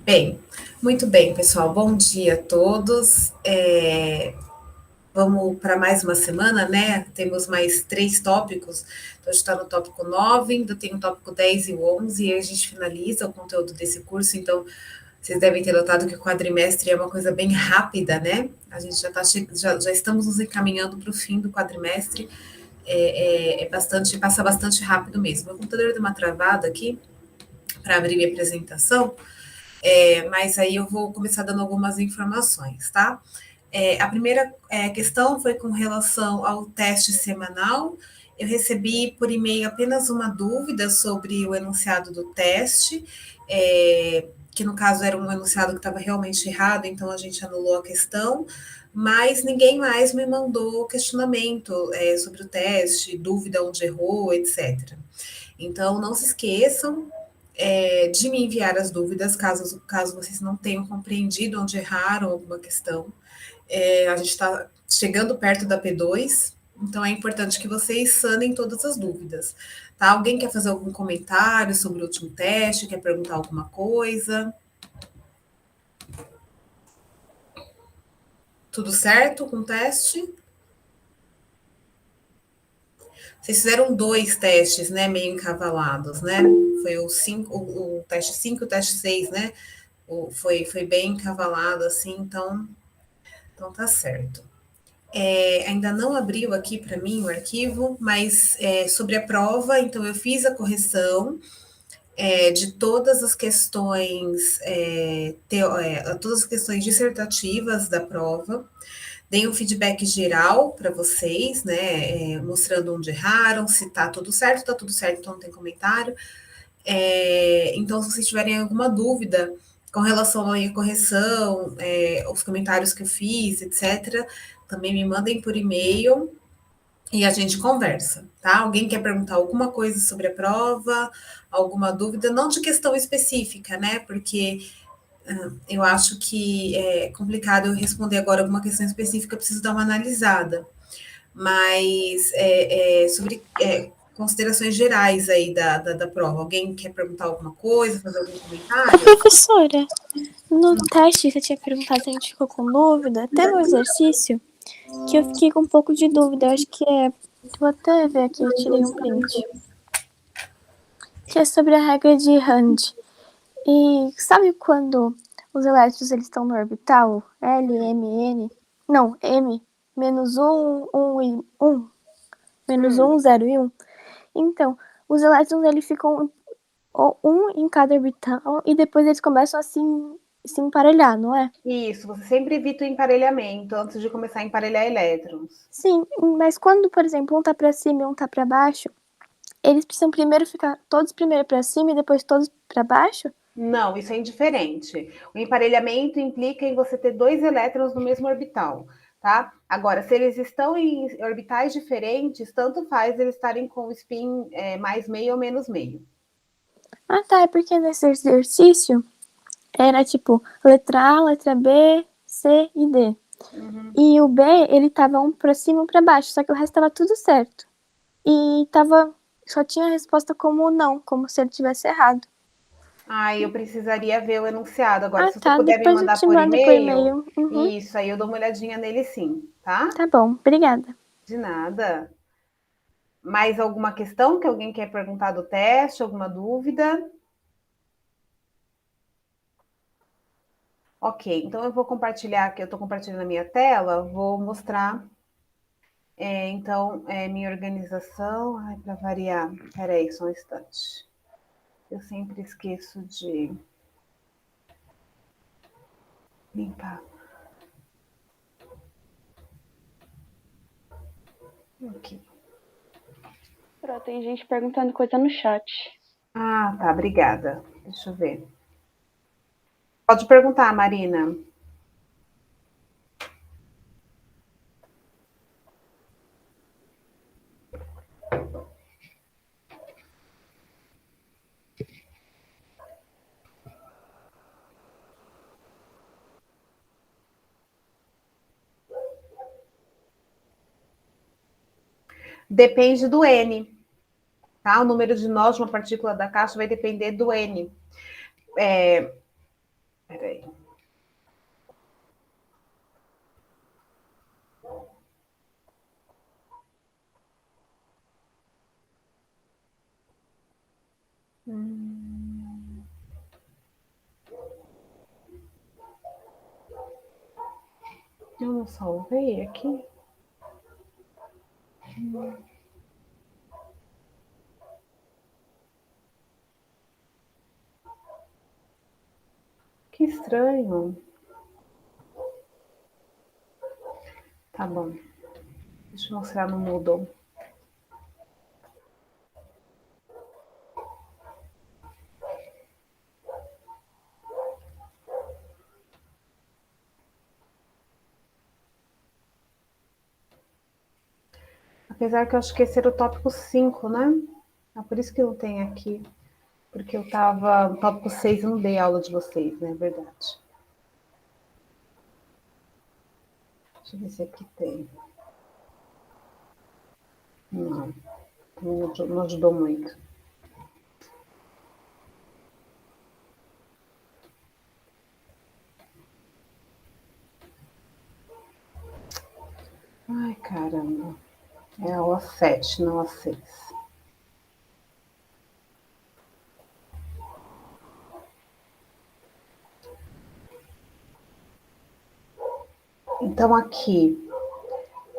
Bem, muito bem, pessoal. Bom dia a todos. Vamos para mais uma semana, né? Temos mais 3 tópicos. Então, a gente está no tópico 9, ainda tem o tópico 10 e o 11, e aí a gente finaliza o conteúdo desse curso. Então, vocês devem ter notado que o quadrimestre é uma coisa bem rápida, né? A gente já estamos nos encaminhando para o fim do quadrimestre. Passa bastante rápido mesmo. Meu computador deu uma travada aqui para abrir minha apresentação. Mas aí eu vou começar dando algumas informações, tá? A primeira questão foi com relação ao teste semanal. Eu recebi por e-mail apenas uma dúvida sobre o enunciado do teste, que no caso era um enunciado que estava realmente errado, então a gente anulou a questão, mas ninguém mais me mandou questionamento sobre o teste, dúvida onde errou, etc. Então, não se esqueçam de me enviar as dúvidas, caso vocês não tenham compreendido onde erraram alguma questão. A gente está chegando perto da P2, então é importante que vocês sanem todas as dúvidas. Tá? Alguém quer fazer algum comentário sobre o último teste? Quer perguntar alguma coisa? Tudo certo com o teste? Vocês fizeram 2 testes, né, meio encavalados, né? Foi o teste 5 e o teste 6, né? Foi bem encavalado, assim, então tá certo. Ainda não abriu aqui para mim o arquivo, mas sobre a prova, então eu fiz a correção de todas as questões, todas as questões dissertativas da prova. Dei um feedback geral para vocês, né? Mostrando onde erraram, se tá tudo certo, então não tem comentário. Então, se vocês tiverem alguma dúvida com relação à correção, os comentários que eu fiz, etc., também me mandem por e-mail e a gente conversa, tá? Alguém quer perguntar alguma coisa sobre a prova, alguma dúvida, não de questão específica, né? Porque eu acho que é complicado eu responder agora alguma questão específica, eu preciso dar uma analisada. Mas sobre considerações gerais aí da prova. Alguém quer perguntar alguma coisa, fazer algum Ô, comentário? professora, no teste você tinha perguntado se a gente ficou com dúvida. Teve um exercício que eu fiquei com um pouco de dúvida. Eu acho que é. Vou até ver aqui, eu tirei um print. Que é sobre a regra de Hund. E sabe quando os elétrons eles estão no orbital? L, M, N. Não, M, menos 1, 1 e 1. Menos 1, 0 e 1. Então, os elétrons eles ficam um em cada orbital e depois eles começam a se emparelhar, não é? Isso, você sempre evita o emparelhamento antes de começar a emparelhar elétrons. Sim, mas quando, por exemplo, um tá pra cima e um tá pra baixo, eles precisam primeiro ficar todos primeiro pra cima e depois todos pra baixo? Não, isso é indiferente. O emparelhamento implica em você ter 2 elétrons no mesmo orbital, tá? Agora, se eles estão em orbitais diferentes, tanto faz eles estarem com o spin mais meio ou menos meio. Ah, tá, é porque nesse exercício era tipo letra A, letra B, C e D. E o B, ele tava um pra cima e um pra baixo, só que o resto tava tudo certo. E só tinha a resposta como não, como se ele tivesse errado. Eu precisaria ver o enunciado. Agora, Ah, se você tá, puder me depois eu mandar te por mando por e-mail, e-mail. Uhum, isso aí eu dou uma olhadinha nele sim, tá? tá bom, obrigada. De nada. Mais alguma questão que alguém quer perguntar do teste? Alguma dúvida? Ok, então eu vou compartilhar aqui, eu estou compartilhando a minha tela, vou mostrar, minha organização. Ai, para variar, peraí, só um instante. Eu sempre esqueço de limpar. Ok. Pronto, tem gente perguntando coisa no chat. Ah, tá, obrigada. Deixa eu ver. Pode perguntar, Marina. Depende do N, tá? O número de nós de uma partícula da caixa vai depender do N. Peraí. Eu não salvei aqui. Que estranho. Tá bom. Deixa eu mostrar no Moodle. Apesar que eu acho que esse era o tópico 5, né? É por isso que não tem aqui. Porque eu tava no tópico 6 e não dei aula de vocês, né? É verdade. Deixa eu ver se aqui tem. Não, não ajudou muito. Ai, caramba. É a aula 7, não a 6. Então, aqui,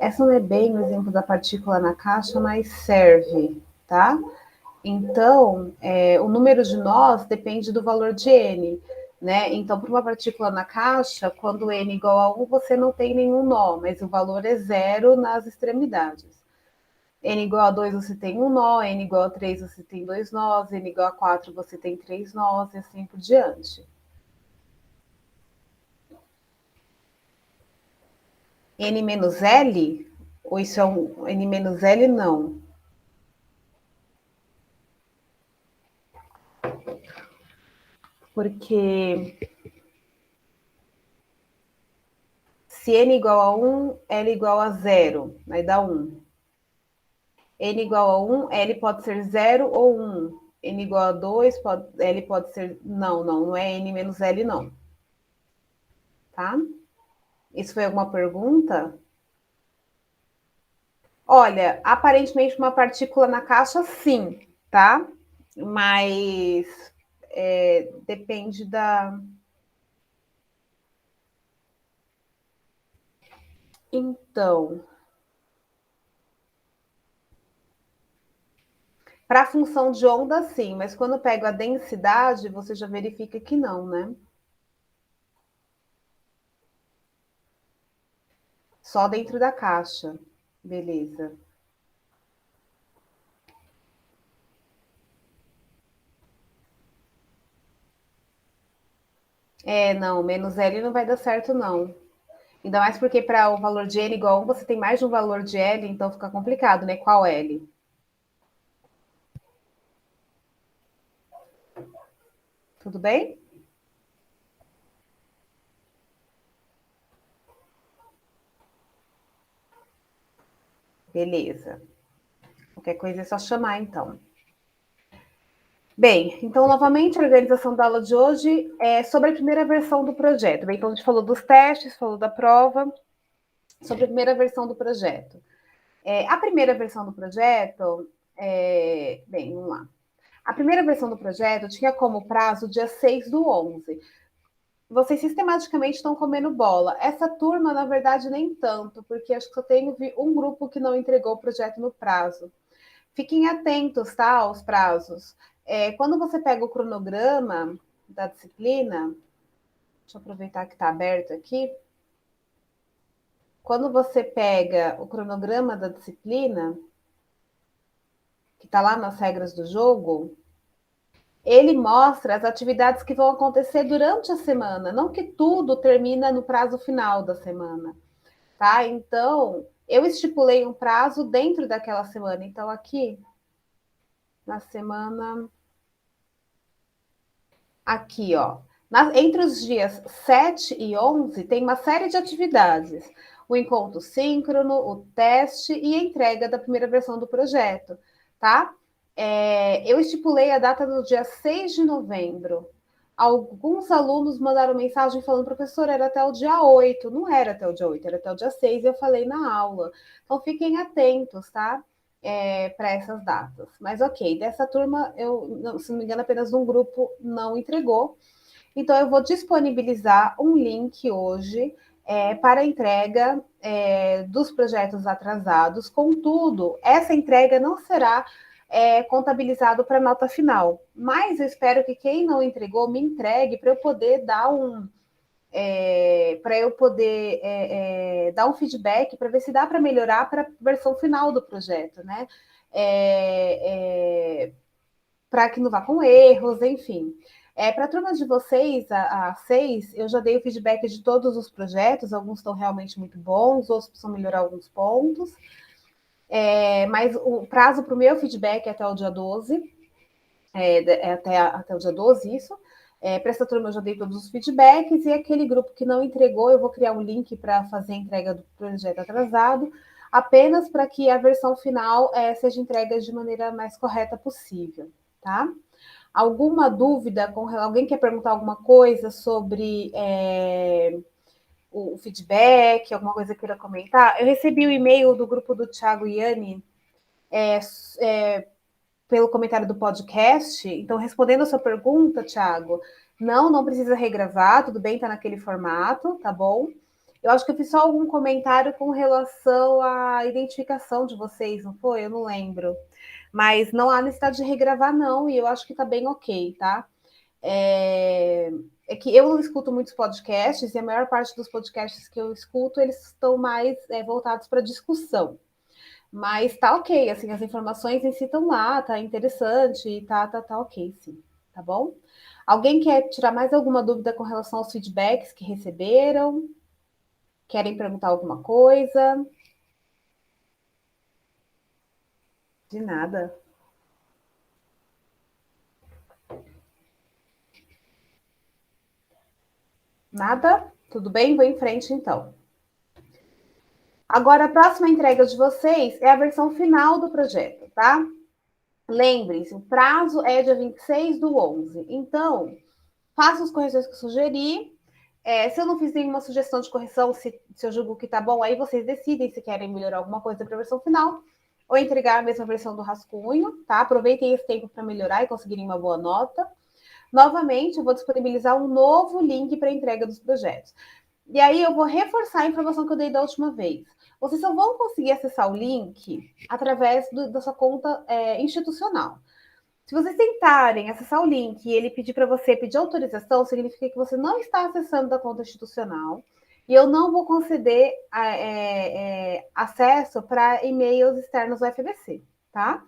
essa não é bem o exemplo da partícula na caixa, mas serve, tá? Então, o número de nós depende do valor de n, né? Então, para uma partícula na caixa, quando n igual a 1, você não tem nenhum nó, mas o valor é 0 nas extremidades. N igual a 2, você tem um nó, n igual a 3, você tem 2 nós, n igual a 4, você tem 3 nós, e assim por diante. N menos L? Ou isso é um N menos L? Não. Porque se N igual a 1, L igual a 0, aí dá 1. N igual a 1, L pode ser 0 ou 1. N igual a 2, L pode ser... Não é N menos L, não. Tá? Isso foi alguma pergunta? Olha, aparentemente uma partícula na caixa, sim, tá? Mas depende da... Então, para a função de onda, sim, mas quando pego a densidade, você já verifica que não, né? Só dentro da caixa. Beleza. Não, menos L não vai dar certo, não. Ainda mais porque para o valor de N igual a 1, você tem mais de um valor de L, então fica complicado, né? Qual L? Tudo bem? Beleza. Qualquer coisa é só chamar, então. Bem, então, novamente, a organização da aula de hoje é sobre a primeira versão do projeto. Bem, então, a gente falou dos testes, falou da prova, sobre a primeira versão do projeto. A primeira versão do projeto, bem, vamos lá. A primeira versão do projeto tinha como prazo dia 6 do 11. Vocês sistematicamente estão comendo bola. Essa turma, na verdade, nem tanto, porque acho que só tenho um grupo que não entregou o projeto no prazo. Fiquem atentos, tá, aos prazos. Quando você pega o cronograma da disciplina, deixa eu aproveitar que está aberto aqui. Quando você pega o cronograma da disciplina, que está lá nas regras do jogo, ele mostra as atividades que vão acontecer durante a semana, não que tudo termina no prazo final da semana, tá? Então, eu estipulei um prazo dentro daquela semana. Então, aqui, na semana... Aqui, ó. Entre os dias 7 e 11, tem uma série de atividades. O encontro síncrono, o teste e a entrega da primeira versão do projeto, tá? Eu estipulei a data no dia 6 de novembro. alguns alunos mandaram mensagem falando, professor, era até o dia 8. Não era até o dia 8, era até o dia 6, e eu falei na aula. Então, fiquem atentos, tá? Para essas datas. Mas, ok, dessa turma, se não me engano, apenas um grupo não entregou. Então, eu vou disponibilizar um link hoje para entrega dos projetos atrasados. Contudo, essa entrega não será contabilizado para a nota final. Mas eu espero que quem não entregou me entregue para eu poder dar dar um feedback para ver se dá para melhorar para a versão final do projeto, né? Para que não vá com erros, enfim. Para a turma de vocês, a 6, eu já dei o feedback de todos os projetos, alguns estão realmente muito bons, outros precisam melhorar alguns pontos. Mas o prazo para o meu feedback é até o dia 12, até o dia 12, isso. Para essa turma eu já dei todos os feedbacks, e aquele grupo que não entregou, eu vou criar um link para fazer a entrega do projeto atrasado, apenas para que a versão final seja entregue de maneira mais correta possível, tá? Alguma dúvida? Alguém quer perguntar alguma coisa sobre o feedback, alguma coisa queira comentar? Eu recebi o e-mail do grupo do Thiago e Yane pelo comentário do podcast. Então, respondendo a sua pergunta, Thiago, não precisa regravar, tudo bem, tá naquele formato, tá bom? Eu acho que eu fiz só algum comentário com relação à identificação de vocês, não foi? Eu não lembro. Mas não há necessidade de regravar, não, e eu acho que tá bem ok, tá? É que eu não escuto muitos podcasts, e a maior parte dos podcasts que eu escuto, eles estão mais voltados para discussão. Mas tá ok, assim, as informações em si estão lá, tá interessante, tá ok, sim, tá bom? Alguém quer tirar mais alguma dúvida com relação aos feedbacks que receberam? Querem perguntar alguma coisa? De nada. Nada? Tudo bem? Vou em frente, então. Agora, a próxima entrega de vocês é a versão final do projeto, tá? Lembrem-se, o prazo é dia 26/11. Então, faça as correções que eu sugeri. Se eu não fiz nenhuma sugestão de correção, se eu julgo que tá bom, aí vocês decidem se querem melhorar alguma coisa para a versão final ou entregar a mesma versão do rascunho, tá? Aproveitem esse tempo para melhorar e conseguirem uma boa nota. Novamente, eu vou disponibilizar um novo link para a entrega dos projetos. E aí eu vou reforçar a informação que eu dei da última vez. Vocês só vão conseguir acessar o link através da sua conta institucional. Se vocês tentarem acessar o link e ele pedir para você pedir autorização, significa que você não está acessando da conta institucional, e eu não vou conceder acesso para e-mails externos do FBC, tá?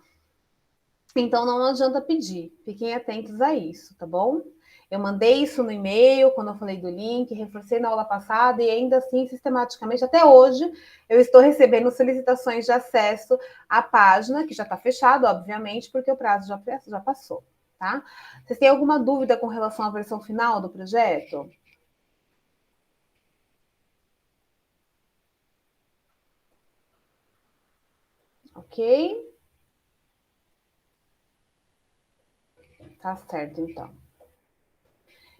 Então não adianta pedir, fiquem atentos a isso, tá bom? Eu mandei isso no e-mail quando eu falei do link, reforcei na aula passada, e ainda assim, sistematicamente, até hoje, eu estou recebendo solicitações de acesso à página, que já está fechada, obviamente, porque o prazo já passou, tá? Vocês têm alguma dúvida com relação à versão final do projeto? Ok? Tá certo, então.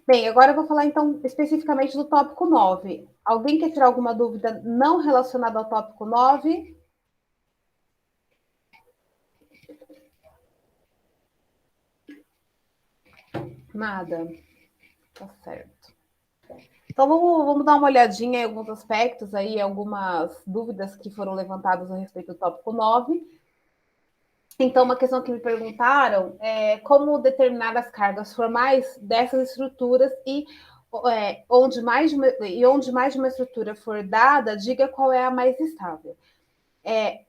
Bem, agora eu vou falar, então, especificamente do tópico 9. Alguém quer tirar alguma dúvida não relacionada ao tópico 9? Nada. Tá certo. Então, vamos dar uma olhadinha em alguns aspectos aí, algumas dúvidas que foram levantadas a respeito do tópico 9. Então, uma questão que me perguntaram é como determinar as cargas formais dessas estruturas e onde mais de uma estrutura for dada, diga qual é a mais estável.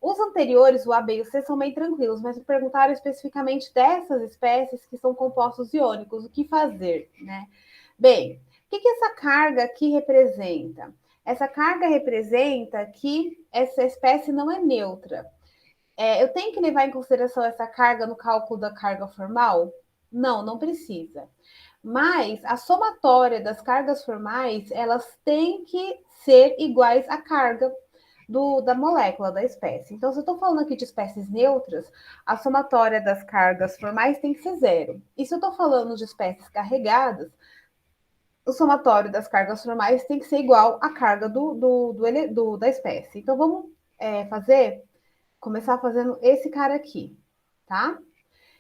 Os anteriores, o A, B e o C, são bem tranquilos, mas me perguntaram especificamente dessas espécies que são compostos iônicos, o que fazer, né? Bem, o que essa carga aqui representa? Essa carga representa que essa espécie não é neutra. Eu tenho que levar em consideração essa carga no cálculo da carga formal? Não precisa. Mas a somatória das cargas formais, elas têm que ser iguais à carga da molécula, da espécie. Então, se eu estou falando aqui de espécies neutras, a somatória das cargas formais tem que ser zero. E se eu estou falando de espécies carregadas, o somatório das cargas formais tem que ser igual à carga da espécie. Então, vamos começar fazendo esse cara aqui, tá?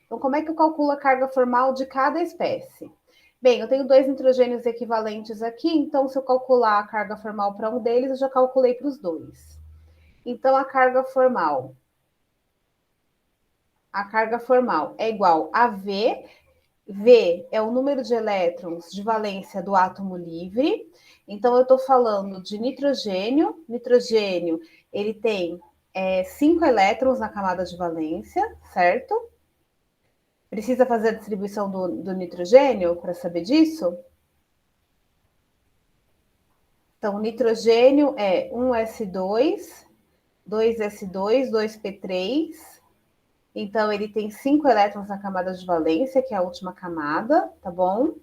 Então, como é que eu calculo a carga formal de cada espécie? Bem, eu tenho 2 nitrogênios equivalentes aqui, então se eu calcular a carga formal para um deles, eu já calculei para os 2. Então, a carga formal é igual a V. V é o número de elétrons de valência do átomo livre. Então, eu estou falando de nitrogênio. Nitrogênio, ele tem 5 elétrons na camada de valência, certo? Precisa fazer a distribuição do nitrogênio para saber disso? Então, o nitrogênio é 1s2, 2s2, 2p3. Então, ele tem 5 elétrons na camada de valência, que é a última camada, tá bom?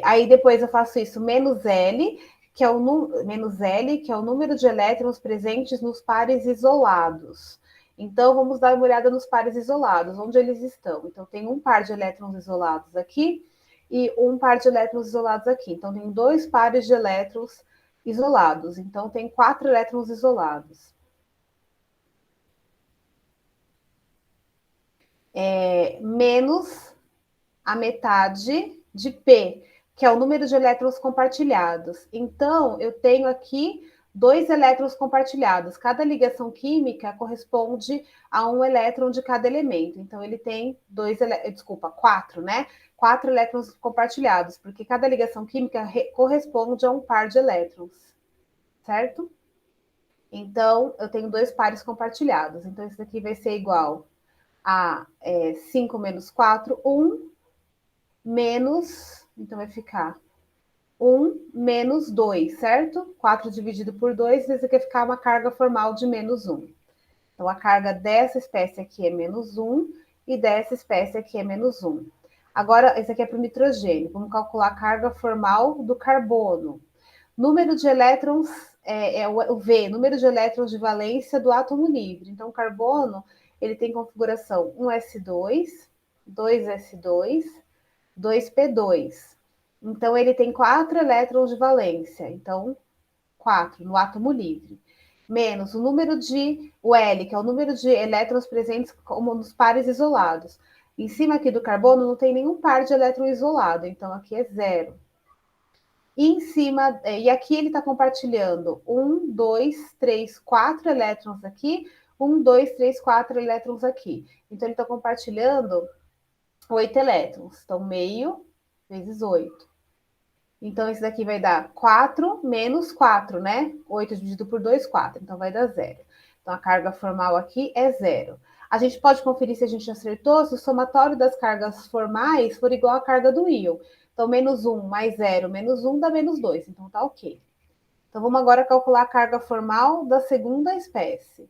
Aí depois eu faço isso menos L, que é o número de elétrons presentes nos pares isolados. Então, vamos dar uma olhada nos pares isolados, onde eles estão. Então, tem um par de elétrons isolados aqui e um par de elétrons isolados aqui. Então, tem 2 pares de elétrons isolados. Então, tem 4 elétrons isolados. Menos a metade de P, que é o número de elétrons compartilhados. Então, eu tenho aqui 2 elétrons compartilhados. Cada ligação química corresponde a um elétron de cada elemento. Então, ele tem 4, né? 4 elétrons compartilhados, porque cada ligação química corresponde a um par de elétrons, certo? Então, eu tenho 2 pares compartilhados. Então, isso daqui vai ser igual a 5 menos 4, 1, menos, então vai ficar 1 menos 2, certo? 4 dividido por 2, isso aqui vai ficar uma carga formal de menos 1. Então, a carga dessa espécie aqui é menos 1 e dessa espécie aqui é menos 1. Agora, esse aqui é para o nitrogênio. Vamos calcular a carga formal do carbono. Número de elétrons é o V, número de elétrons de valência do átomo livre. Então, o carbono, ele tem configuração 1s2, 2s2, 2p2. Então, ele tem 4 elétrons de valência. Então, 4 no átomo livre. Menos o número o L, que é o número de elétrons presentes como nos pares isolados. Em cima aqui do carbono não tem nenhum par de elétron isolado, então aqui é 0. E em cima, e aqui ele está compartilhando 1, 2, 3, 4 elétrons aqui, 1, 2, 3, 4 elétrons aqui. Então, ele está compartilhando 8 elétrons. Então, meio vezes 8. Então, esse daqui vai dar 4 menos 4, né? 8 dividido por 2, 4. Então, vai dar 0. Então, a carga formal aqui é 0. A gente pode conferir se a gente acertou, se o somatório das cargas formais for igual à carga do íon. Então, menos 1 mais 0 menos 1 dá menos 2. Então, tá ok. Então, vamos agora calcular a carga formal da segunda espécie.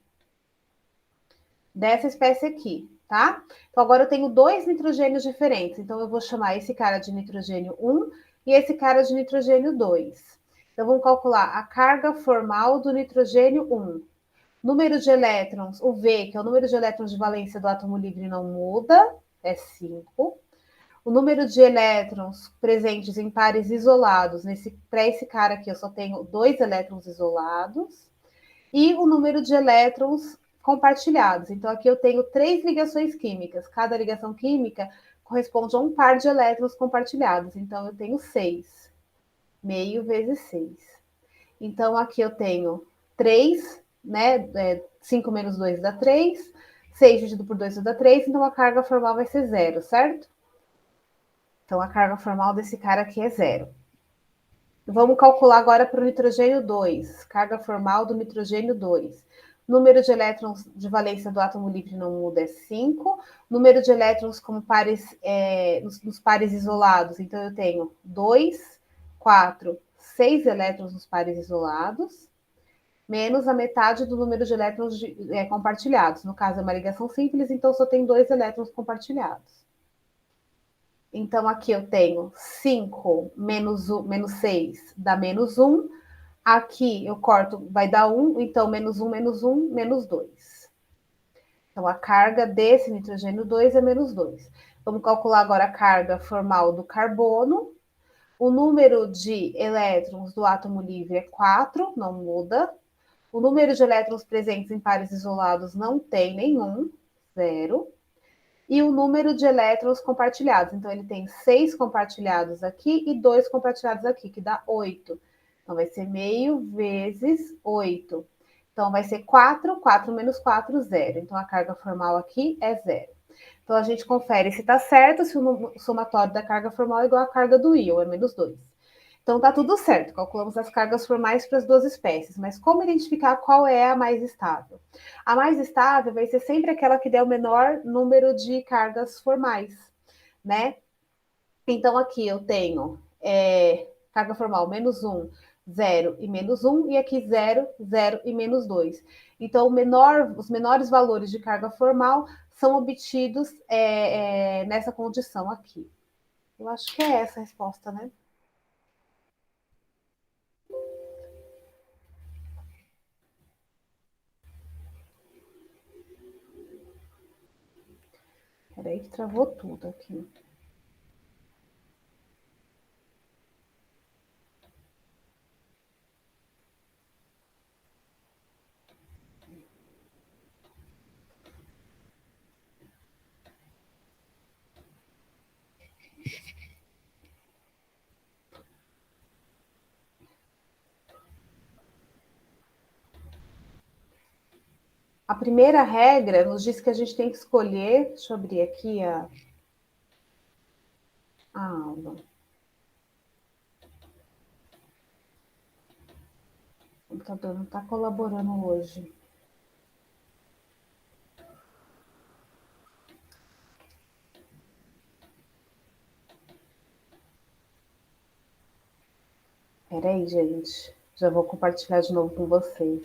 Dessa espécie aqui, tá? Então, agora eu tenho 2 nitrogênios diferentes. Então, eu vou chamar esse cara de nitrogênio 1 e esse cara de nitrogênio 2. Então, vamos calcular a carga formal do nitrogênio 1. Número de elétrons, o V, que é o número de elétrons de valência do átomo livre, não muda, é 5. O número de elétrons presentes em pares isolados, para esse cara aqui, eu só tenho 2 elétrons isolados. E o número de elétrons compartilhados. Então, aqui eu tenho 3 ligações químicas. Cada ligação química corresponde a um par de elétrons compartilhados. Então, eu tenho 6. Meio vezes 6. Então, aqui eu tenho 3, né? 5 menos 2 dá 3. 6 dividido por 2 dá 3. Então, a carga formal vai ser 0, certo? Então, a carga formal desse cara aqui é 0. Vamos calcular agora para o nitrogênio 2. Carga formal do nitrogênio 2. Número de elétrons de valência do átomo livre não muda, é 5. Número de elétrons como pares, nos pares isolados. Então, eu tenho 2, 4, 6 elétrons nos pares isolados. Menos a metade do número de elétrons compartilhados. No caso, é uma ligação simples, então só tem 2 elétrons compartilhados. Então, aqui eu tenho 5 menos 6 dá menos 1. Aqui eu corto, vai dar 1, então menos 1, menos 2. Então, a carga desse nitrogênio 2 é menos 2. Vamos calcular agora a carga formal do carbono. O número de elétrons do átomo livre é 4, não muda. O número de elétrons presentes em pares isolados não tem nenhum, 0. E o número de elétrons compartilhados. Então, ele tem 6 compartilhados aqui e 2 compartilhados aqui, que dá 8. Então, vai ser meio vezes 8. Então, vai ser 4, 4 menos 4, 0. Então, a carga formal aqui é 0. Então, a gente confere se está certo, se o somatório da carga formal é igual à carga do íon, é menos 2. Então, tá tudo certo. Calculamos as cargas formais para as duas espécies. Mas como identificar qual é a mais estável? A mais estável vai ser sempre aquela que der o menor número de cargas formais, né? Então, aqui eu tenho carga formal menos 1, 0 e menos 1, e aqui 0, 0 e menos 2. Então, os menores valores de carga formal são obtidos nessa condição aqui. Eu acho que é essa a resposta, né? Peraí que travou tudo aqui. A primeira regra nos diz que a gente tem que escolher. Deixa eu abrir aqui a aula. O computador não está colaborando hoje. Peraí, gente. Já vou compartilhar de novo com vocês.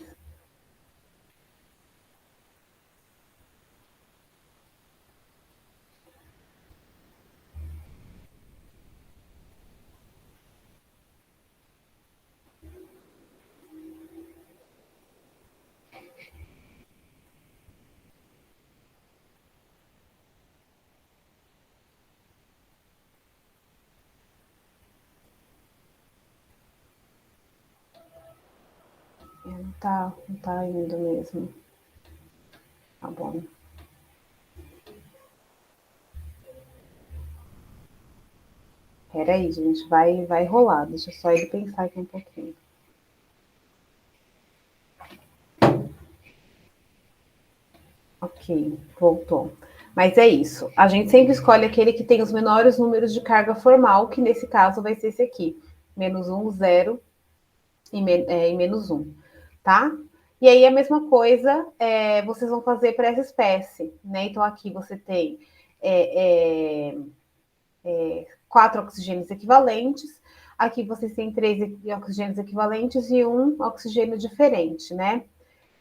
Não tá indo mesmo. Tá bom. Peraí, gente, vai rolar. Deixa só ele pensar aqui um pouquinho. Ok, voltou. Mas é isso. A gente sempre escolhe aquele que tem os menores números de carga formal, que nesse caso vai ser esse aqui. Menos 1, 0 e menos 1, tá? E aí a mesma coisa vocês vão fazer para essa espécie, né? Então aqui você tem 4 oxigênios equivalentes, aqui vocês têm 3 oxigênios equivalentes e 1 oxigênio diferente, né?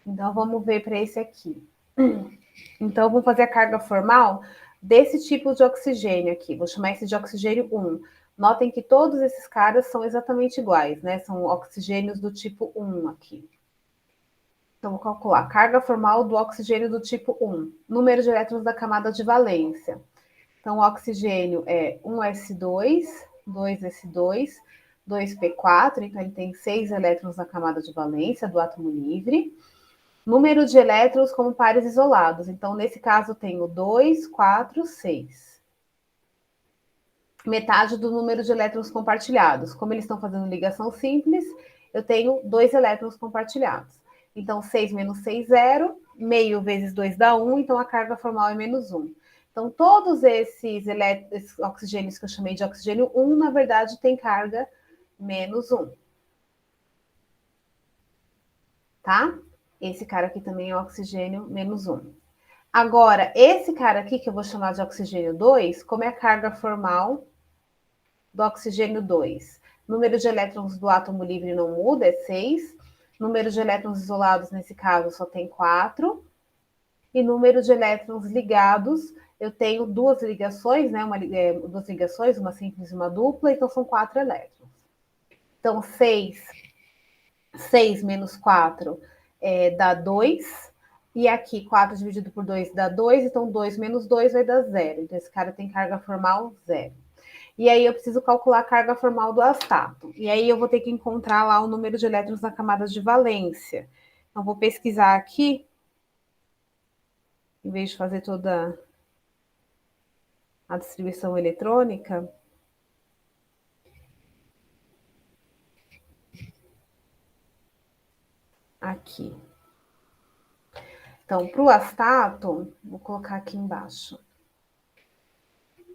Então vamos ver para esse aqui. Então vamos fazer a carga formal desse tipo de oxigênio aqui. Vou chamar esse de oxigênio 1. Notem que todos esses caras são exatamente iguais, né? São oxigênios do tipo 1 aqui. Então, vou calcular. Carga formal do oxigênio do tipo 1. Número de elétrons da camada de valência. Então, o oxigênio é 1s2, 2s2, 2p4. Então, ele tem 6 elétrons na camada de valência do átomo livre. Número de elétrons como pares isolados. Então, nesse caso, eu tenho 2, 4, 6. Metade do número de elétrons compartilhados. Como eles estão fazendo ligação simples, eu tenho 2 elétrons compartilhados. Então, 6 menos 6, 0. Meio vezes 2 dá 1, então a carga formal é menos 1. Então, todos esses oxigênios que eu chamei de oxigênio 1, na verdade, tem carga menos 1. Tá? Esse cara aqui também é oxigênio menos 1. Agora, esse cara aqui, que eu vou chamar de oxigênio 2, como é a carga formal do oxigênio 2? Número de elétrons do átomo livre não muda, é 6. Número de elétrons isolados, nesse caso, só tem 4. E número de elétrons ligados, eu tenho 2 ligações, né? 2 ligações, uma simples e uma dupla, então são 4 elétrons. Então, 6 6 menos 4 dá 2. E aqui, 4 dividido por 2 dá 2. Então, 2 menos 2 vai dar 0. Então, esse cara tem carga formal 0. E aí, eu preciso calcular a carga formal do astato. E aí, eu vou ter que encontrar lá o número de elétrons na camada de valência. Então, vou pesquisar aqui, em vez de fazer toda a distribuição eletrônica. Aqui. Então, para o astato, vou colocar aqui embaixo.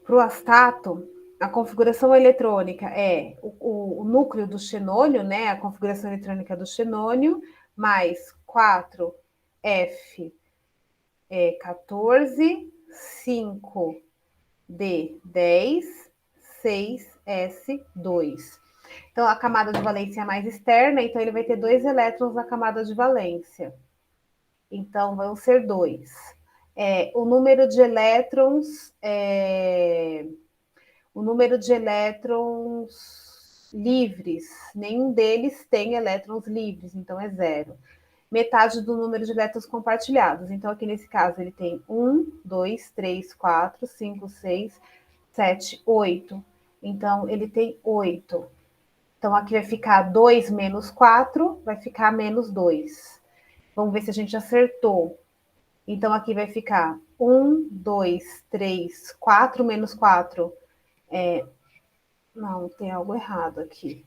Para o astato, a configuração eletrônica é o núcleo do xenônio, né? A configuração eletrônica do xenônio, mais 4F 14, 5D 10, 6S2. Então, a camada de valência é mais externa, então ele vai ter 2 elétrons na camada de valência. Então, vão ser 2. O número de elétrons livres, nenhum deles tem elétrons livres, então é 0. Metade do número de elétrons compartilhados. Então, aqui nesse caso, ele tem 1, 2, 3, 4, 5, 6, 7, 8. Então, ele tem 8. Então, aqui vai ficar 2 menos 4, vai ficar menos 2. Vamos ver se a gente acertou. Então, aqui vai ficar 1, 2, 3, 4 menos 4. Não, tem algo errado aqui.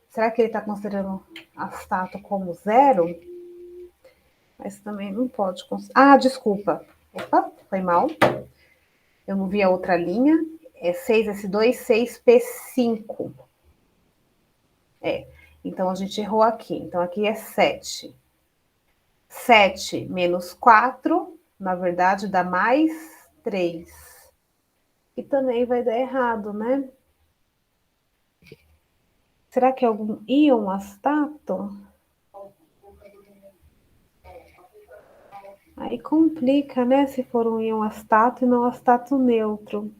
Será que ele está considerando astato como 0? Mas também não pode considerar. Ah, desculpa. Opa, foi mal. Eu não vi a outra linha. É 6S2, 6P5. Então, a gente errou aqui. Então, aqui é 7. 7 menos 4, na verdade, dá mais 3. E também vai dar errado, né? Será que é algum íon astato? Aí complica, né? Se for um íon astato e não astato neutro.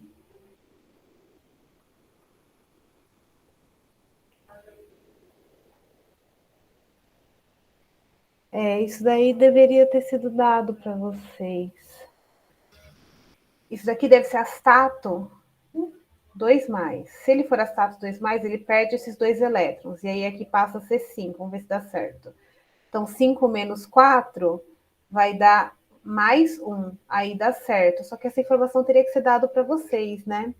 Isso daí deveria ter sido dado para vocês. Isso daqui deve ser astato 2+. Se ele for astato 2+, ele perde esses 2 elétrons. E aí aqui passa a ser 5. Vamos ver se dá certo. Então, 5 menos 4 vai dar mais 1. Aí dá certo. Só que essa informação teria que ser dada para vocês, né?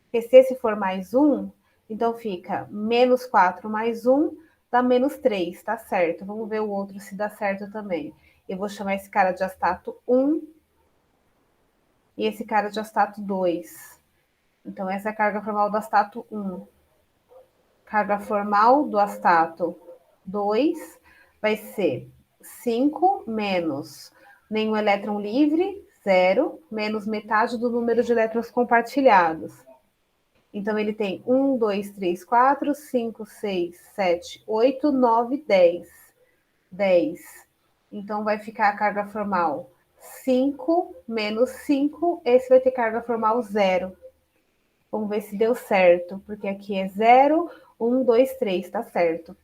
Porque se esse for mais 1, então fica menos 4 mais 1 dá menos 3, tá certo. Vamos ver o outro se dá certo também. Eu vou chamar esse cara de astato 1 e esse cara de astato 2. Então, essa é a carga formal do astato 1. Carga formal do astato 2 vai ser 5 menos nenhum elétron livre, 0, menos metade do número de elétrons compartilhados. Então, ele tem 1, 2, 3, 4, 5, 6, 7, 8, 9, 10. 10. Então, vai ficar a carga formal 5 menos 5. Esse vai ter carga formal 0. Vamos ver se deu certo, porque aqui é 0, 1, 2, 3, tá certo.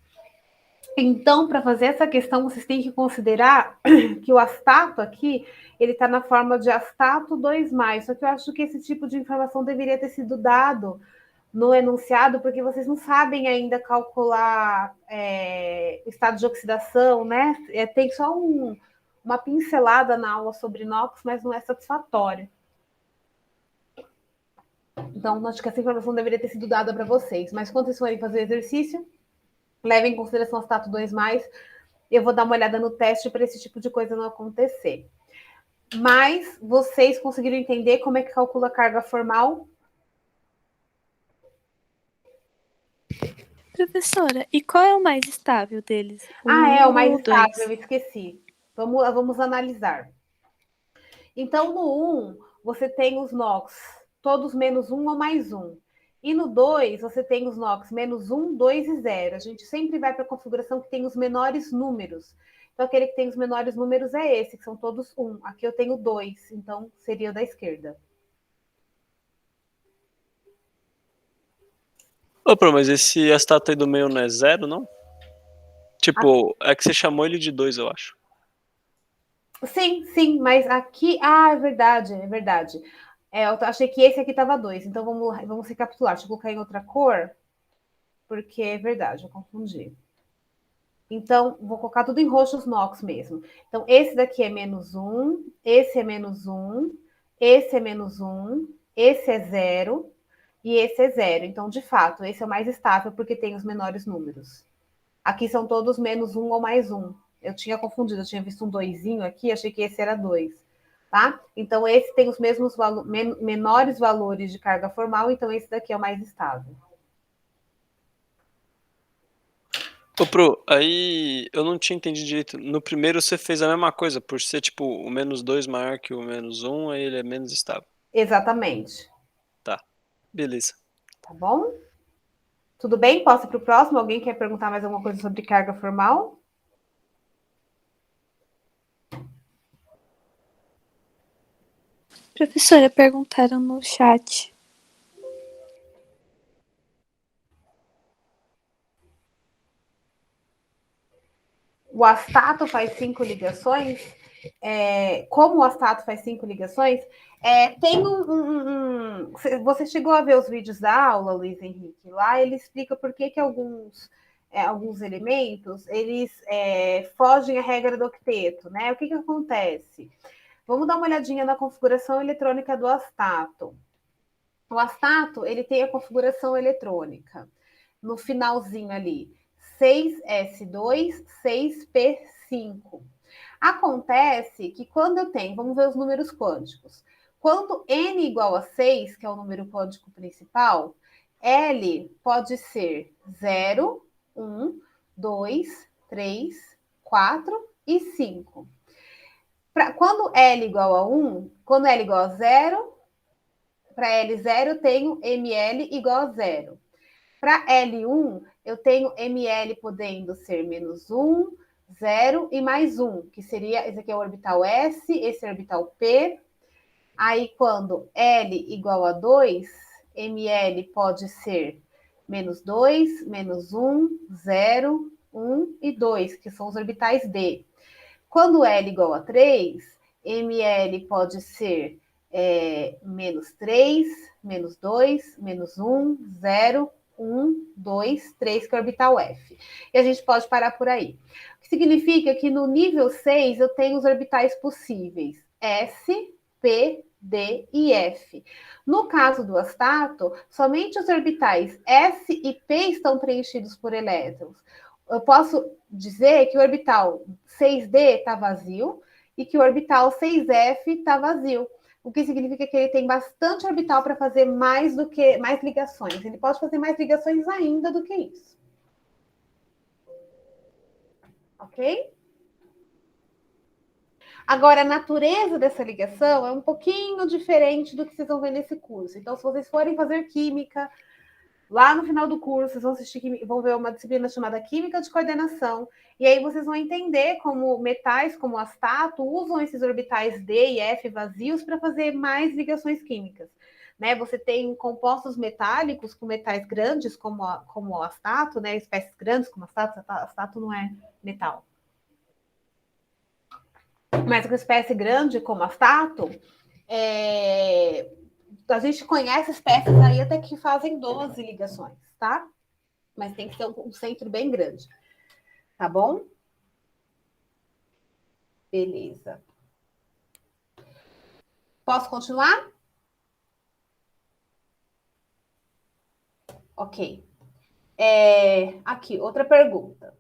Então, para fazer essa questão, vocês têm que considerar que o astato aqui, ele está na forma de astato 2+. Só que eu acho que esse tipo de informação deveria ter sido dado no enunciado, porque vocês não sabem ainda calcular o estado de oxidação, né? Tem só uma pincelada na aula sobre inox, mas não é satisfatório. Então, acho que essa informação deveria ter sido dada para vocês. Mas quando vocês forem fazer o exercício, levem em consideração o astato 2+. Eu vou dar uma olhada no teste para esse tipo de coisa não acontecer. Mas vocês conseguiram entender como é que calcula a carga formal? Professora, e qual é o mais estável deles? O mais ou estável, dois? eu esqueci. Vamos analisar. Então, no 1, você tem os NOx, todos menos 1 ou mais 1. E no 2, você tem os NOx menos 1, 2 e 0. A gente sempre vai para a configuração que tem os menores números. Então, aquele que tem os menores números é esse, que são todos 1. Aqui eu tenho 2, então seria o da esquerda. Ô, mas esse astato aí do meio não é 0, não? Tipo, é que você chamou ele de 2, eu acho. Sim, mas aqui... Ah, é verdade. Eu achei que esse aqui estava 2, então vamos recapitular. Deixa eu colocar em outra cor, porque é verdade, eu confundi. Então, vou colocar tudo em roxos NOx mesmo. Então, esse daqui é -1, esse é -1, esse é -1, esse é 0 e esse é 0. Então, de fato, esse é o mais estável porque tem os menores números. Aqui são todos -1 ou +1. Eu tinha confundido, eu tinha visto um 2 aqui, achei que esse era 2. Tá? Então, esse tem os mesmos menores valores de carga formal, então esse daqui é o mais estável. Ô, Pro, aí eu não tinha entendido direito. No primeiro você fez a mesma coisa, por ser tipo o -2 maior que o -1, aí ele é menos estável. Exatamente. Tá, beleza. Tá bom? Tudo bem? Posso ir para o próximo? Alguém quer perguntar mais alguma coisa sobre carga formal? Professora, perguntaram no chat. O astato faz 5 ligações? Como o astato faz 5 ligações? Tem Você chegou a ver os vídeos da aula, Luiz Henrique? Lá ele explica por que alguns elementos eles fogem à regra do octeto, né? O que acontece? Vamos dar uma olhadinha na configuração eletrônica do astato. O astato ele tem a configuração eletrônica no finalzinho ali, 6S2, 6P5. Acontece que quando eu tenho, vamos ver os números quânticos. Quando n igual a 6, que é o número quântico principal, L pode ser 0, 1, 2, 3, 4 e 5. Quando L igual a 1, quando L igual a 0, para L0 eu tenho ML igual a 0. Para L1, eu tenho ML podendo ser -1, 0 e mais 1, que seria, esse aqui é o orbital S, esse é o orbital P. Aí, quando L igual a 2, ML pode ser -2, -1, 0, 1 e 2, que são os orbitais D. Quando L igual a 3, ML pode ser -3, -2, -1, 0, 1, 2, 3, que é o orbital F. E a gente pode parar por aí. O que significa que no nível 6 eu tenho os orbitais possíveis S, P, D e F. No caso do astato, somente os orbitais S e P estão preenchidos por elétrons. Eu posso dizer que o orbital 6D está vazio e que o orbital 6F está vazio. O que significa que ele tem bastante orbital para fazer mais ligações. Ele pode fazer mais ligações ainda do que isso. Ok? Agora, a natureza dessa ligação é um pouquinho diferente do que vocês vão ver nesse curso. Então, se vocês forem fazer química, lá no final do curso, vocês vão ver uma disciplina chamada Química de Coordenação, e aí vocês vão entender como metais, como o astato, usam esses orbitais D e F vazios para fazer mais ligações químicas. Né? Você tem compostos metálicos com metais grandes, como o astato, né? Espécies grandes como astato não é metal. Mas com espécie grande como astato, a gente conhece espécies aí até que fazem 12 ligações, tá? Mas tem que ser um centro bem grande. Tá bom? Beleza. Posso continuar? Ok. Aqui, outra pergunta.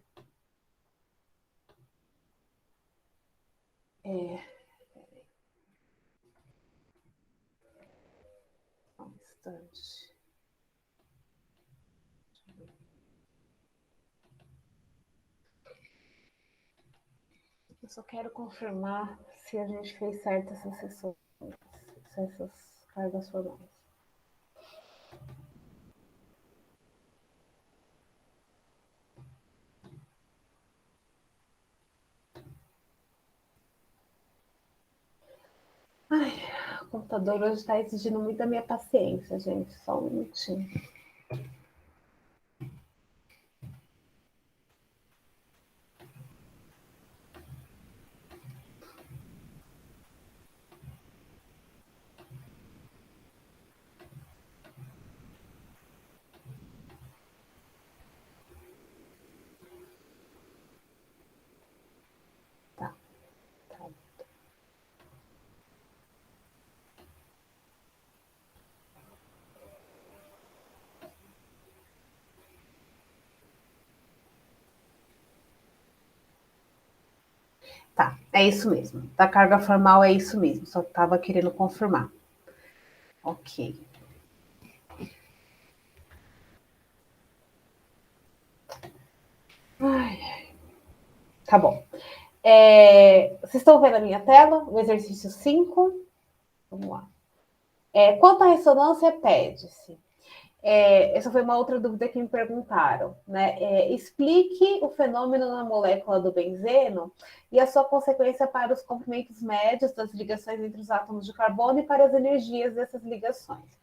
Um instante. Eu só quero confirmar se a gente fez certas sessões, essas cargas formais. Ai, o computador hoje está exigindo muito da minha paciência, gente. Só um minutinho. É isso mesmo. Da carga formal é isso mesmo. Só estava querendo confirmar. Ok. Tá bom. Vocês estão vendo a minha tela? O exercício 5. Vamos lá. Quanto à ressonância, pede-se. Essa foi uma outra dúvida que me perguntaram, né? Explique o fenômeno na molécula do benzeno e a sua consequência para os comprimentos médios das ligações entre os átomos de carbono e para as energias dessas ligações.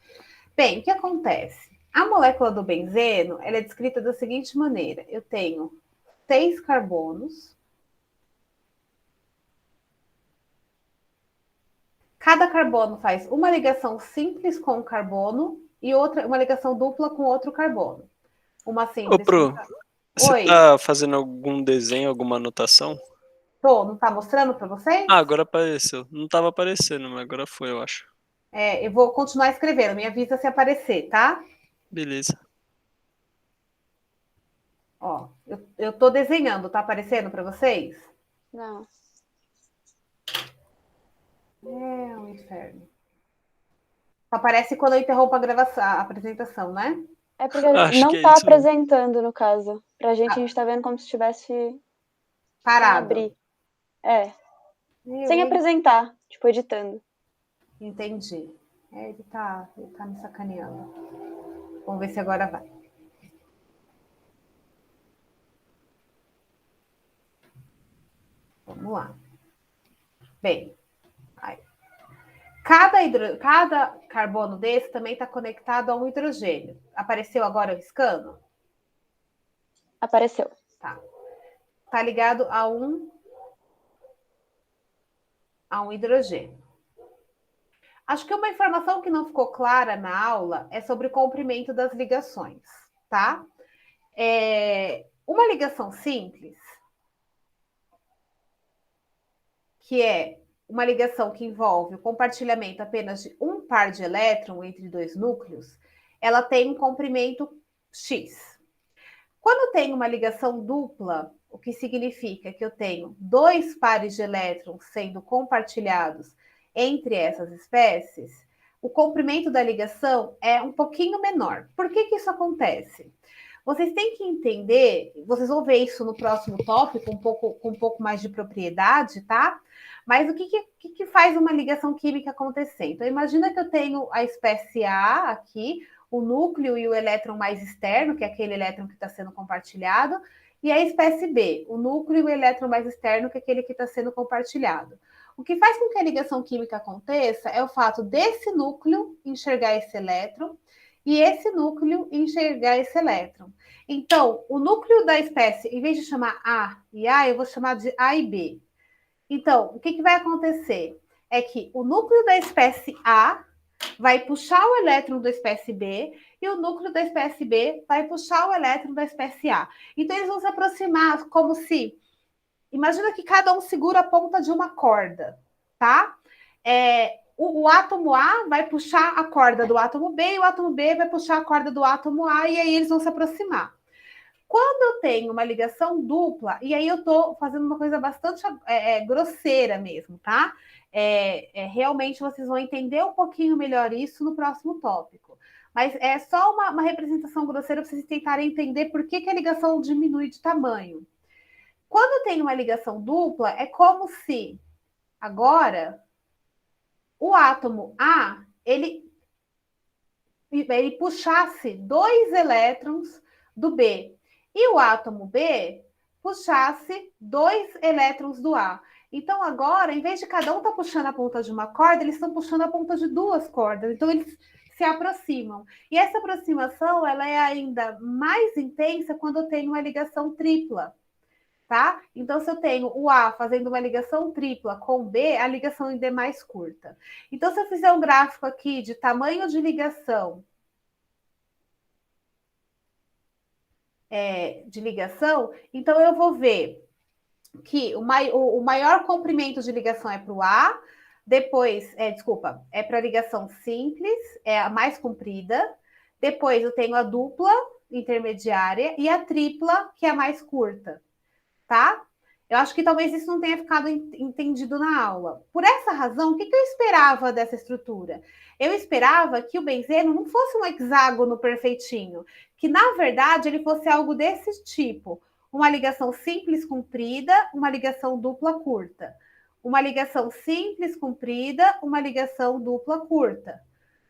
Bem, o que acontece? A molécula do benzeno, ela é descrita da seguinte maneira. Eu tenho 6 carbonos. Cada carbono faz uma ligação simples com um carbono e uma ligação dupla com outro carbono. Uma simples com... Você Oi. tá fazendo algum desenho, alguma anotação? Não tá mostrando para vocês? Agora apareceu. Não tava aparecendo, mas agora foi, eu acho. Eu vou continuar escrevendo, me avisa se aparecer, tá? Beleza. Ó, eu tô desenhando, tá aparecendo para vocês? Não. É um inferno. Aparece quando eu interrompo a gravação, a apresentação, né? É porque Acho que não é tá isso. apresentando, no caso. Pra gente, a gente tá vendo como se estivesse sem Parado. abrir. Sem apresentar, tipo, editando. Entendi. Ele tá me sacaneando. Vamos ver se agora vai. Vamos lá. Bem, aí. Cada carbono desse também está conectado a um hidrogênio. Apareceu agora o riscando? Apareceu. Tá ligado a um hidrogênio. Acho que uma informação que não ficou clara na aula é sobre o comprimento das ligações, tá? Uma ligação simples, que é uma ligação que envolve o compartilhamento apenas de um par de elétrons entre dois núcleos, ela tem um comprimento X. Quando tem uma ligação dupla, o que significa que eu tenho 2 pares de elétrons sendo compartilhados entre essas espécies, o comprimento da ligação é um pouquinho menor. Por que isso acontece? Vocês têm que entender, vocês vão ver isso no próximo tópico, com um pouco mais de propriedade, tá? Mas o que faz uma ligação química acontecer? Então, imagina que eu tenho a espécie A aqui, o núcleo e o elétron mais externo, que é aquele elétron que está sendo compartilhado, e a espécie B, o núcleo e o elétron mais externo, que é aquele que está sendo compartilhado. O que faz com que a ligação química aconteça é o fato desse núcleo enxergar esse elétron e esse núcleo enxergar esse elétron. Então, o núcleo da espécie, em vez de chamar A e A, eu vou chamar de A e B. Então, o que vai acontecer? É que o núcleo da espécie A vai puxar o elétron da espécie B e o núcleo da espécie B vai puxar o elétron da espécie A. Então, eles vão se aproximar como se... Imagina que cada um segura a ponta de uma corda, tá? O átomo A vai puxar a corda do átomo B e o átomo B vai puxar a corda do átomo A e aí eles vão se aproximar. Quando eu tenho uma ligação dupla, e aí eu estou fazendo uma coisa bastante grosseira mesmo, tá? Realmente vocês vão entender um pouquinho melhor isso no próximo tópico. Mas é só uma representação grosseira para vocês tentarem entender por que a ligação diminui de tamanho. Quando eu tenho uma ligação dupla, é como se agora o átomo A ele puxasse 2 elétrons do B e o átomo B puxasse 2 elétrons do A. Então, agora, em vez de cada um estar puxando a ponta de uma corda, eles estão puxando a ponta de 2 cordas. Então, eles se aproximam. E essa aproximação ela é ainda mais intensa quando eu tenho uma ligação tripla. Tá? Então, se eu tenho o A fazendo uma ligação tripla com o B, a ligação ainda é mais curta. Então, se eu fizer um gráfico aqui de tamanho de ligação, então eu vou ver que o maior comprimento de ligação é para o A, depois, é para a ligação simples, é a mais comprida, depois eu tenho a dupla intermediária e a tripla, que é a mais curta, tá? Eu acho que talvez isso não tenha ficado entendido na aula. Por essa razão, o que eu esperava dessa estrutura? Eu esperava que o benzeno não fosse um hexágono perfeitinho, que, na verdade, ele fosse algo desse tipo. Uma ligação simples comprida, uma ligação dupla curta. Uma ligação simples comprida, uma ligação dupla curta.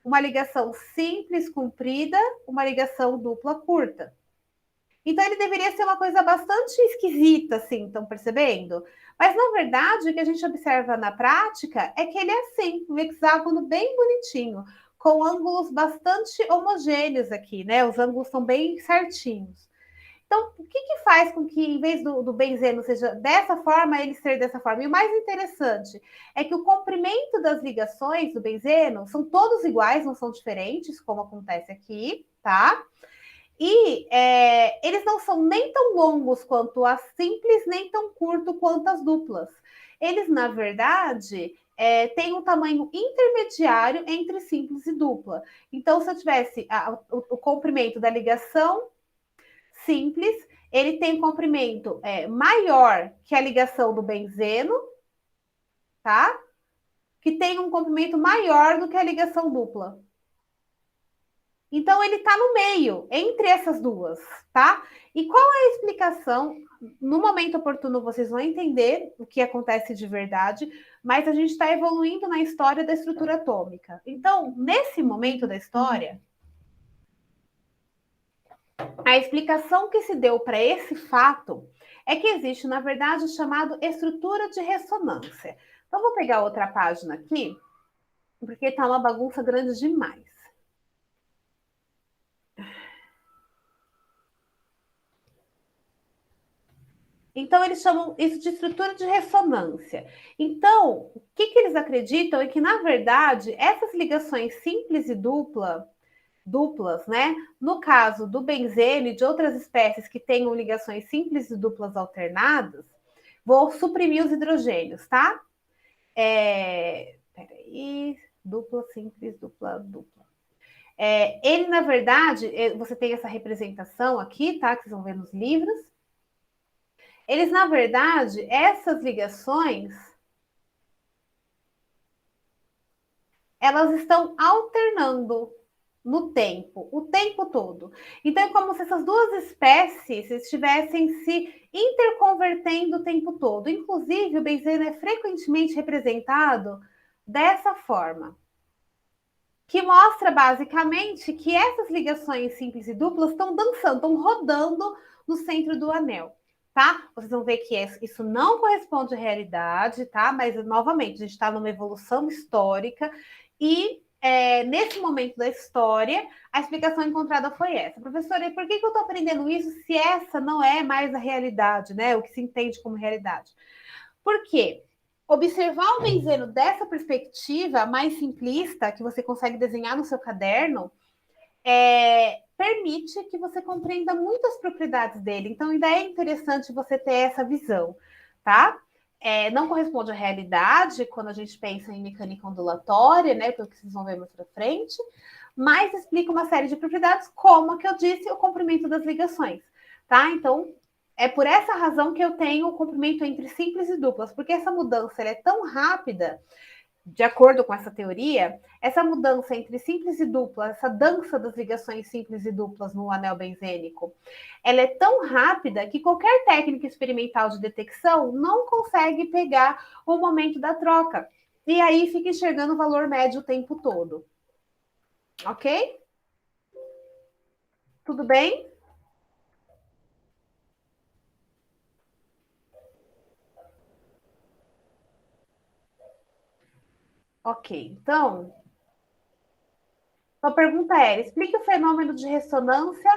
Uma ligação simples comprida, uma ligação dupla curta. Então, ele deveria ser uma coisa bastante esquisita, assim, estão percebendo? Mas, na verdade, o que a gente observa na prática é que ele é assim, um hexágono bem bonitinho, com ângulos bastante homogêneos aqui, né? Os ângulos são bem certinhos. Então, o que faz com que, em vez do benzeno seja dessa forma, ele ser dessa forma? E o mais interessante é que o comprimento das ligações do benzeno são todos iguais, não são diferentes, como acontece aqui, tá? E eles não são nem tão longos quanto as simples, nem tão curto quanto as duplas. Eles, na verdade, têm um tamanho intermediário entre simples e dupla. Então, se eu tivesse o comprimento da ligação simples, ele tem um comprimento maior que a ligação do benzeno, tá? Que tem um comprimento maior do que a ligação dupla. Então, ele está no meio, entre essas duas, tá? E qual é a explicação? No momento oportuno, vocês vão entender o que acontece de verdade, mas a gente está evoluindo na história da estrutura atômica. Então, nesse momento da história, a explicação que se deu para esse fato é que existe, na verdade, o chamado estrutura de ressonância. Então, vou pegar outra página aqui, porque está uma bagunça grande demais. Então, eles chamam isso de estrutura de ressonância. Então, o que eles acreditam é que, na verdade, essas ligações simples e duplas, né? No caso do benzeno e de outras espécies que tenham ligações simples e duplas alternadas, vou suprimir os hidrogênios, tá? Peraí, dupla, simples, dupla. Ele, na verdade, você tem essa representação aqui, tá? Que vocês vão ver nos livros. Eles, na verdade, essas ligações, elas estão alternando no tempo, o tempo todo. Então, é como se essas duas espécies estivessem se interconvertendo o tempo todo. Inclusive, o benzeno é frequentemente representado dessa forma, que mostra basicamente que essas ligações simples e duplas estão dançando, estão rodando no centro do anel. Tá? Vocês vão ver que isso não corresponde à realidade, tá? Mas, novamente, a gente está numa evolução histórica e, nesse momento da história, a explicação encontrada foi essa. Professora, e por que eu estou aprendendo isso se essa não é mais a realidade, né? O que se entende como realidade? Por quê? Observar o benzeno dessa perspectiva mais simplista, que você consegue desenhar no seu caderno, permite que você compreenda muitas propriedades dele. Então, ainda é interessante você ter essa visão, tá? Não corresponde à realidade quando a gente pensa em mecânica ondulatória, né? Pelo que vocês vão ver mais para frente, mas explica uma série de propriedades, como a que eu disse, o comprimento das ligações, tá? Então, é por essa razão que eu tenho o comprimento entre simples e duplas, porque essa mudança é tão rápida. De acordo com essa teoria, essa mudança entre simples e dupla, essa dança das ligações simples e duplas no anel benzênico, ela é tão rápida que qualquer técnica experimental de detecção não consegue pegar o momento da troca. E aí fica enxergando o valor médio o tempo todo. Ok? Tudo bem? Ok, então, a pergunta era: explique o fenômeno de ressonância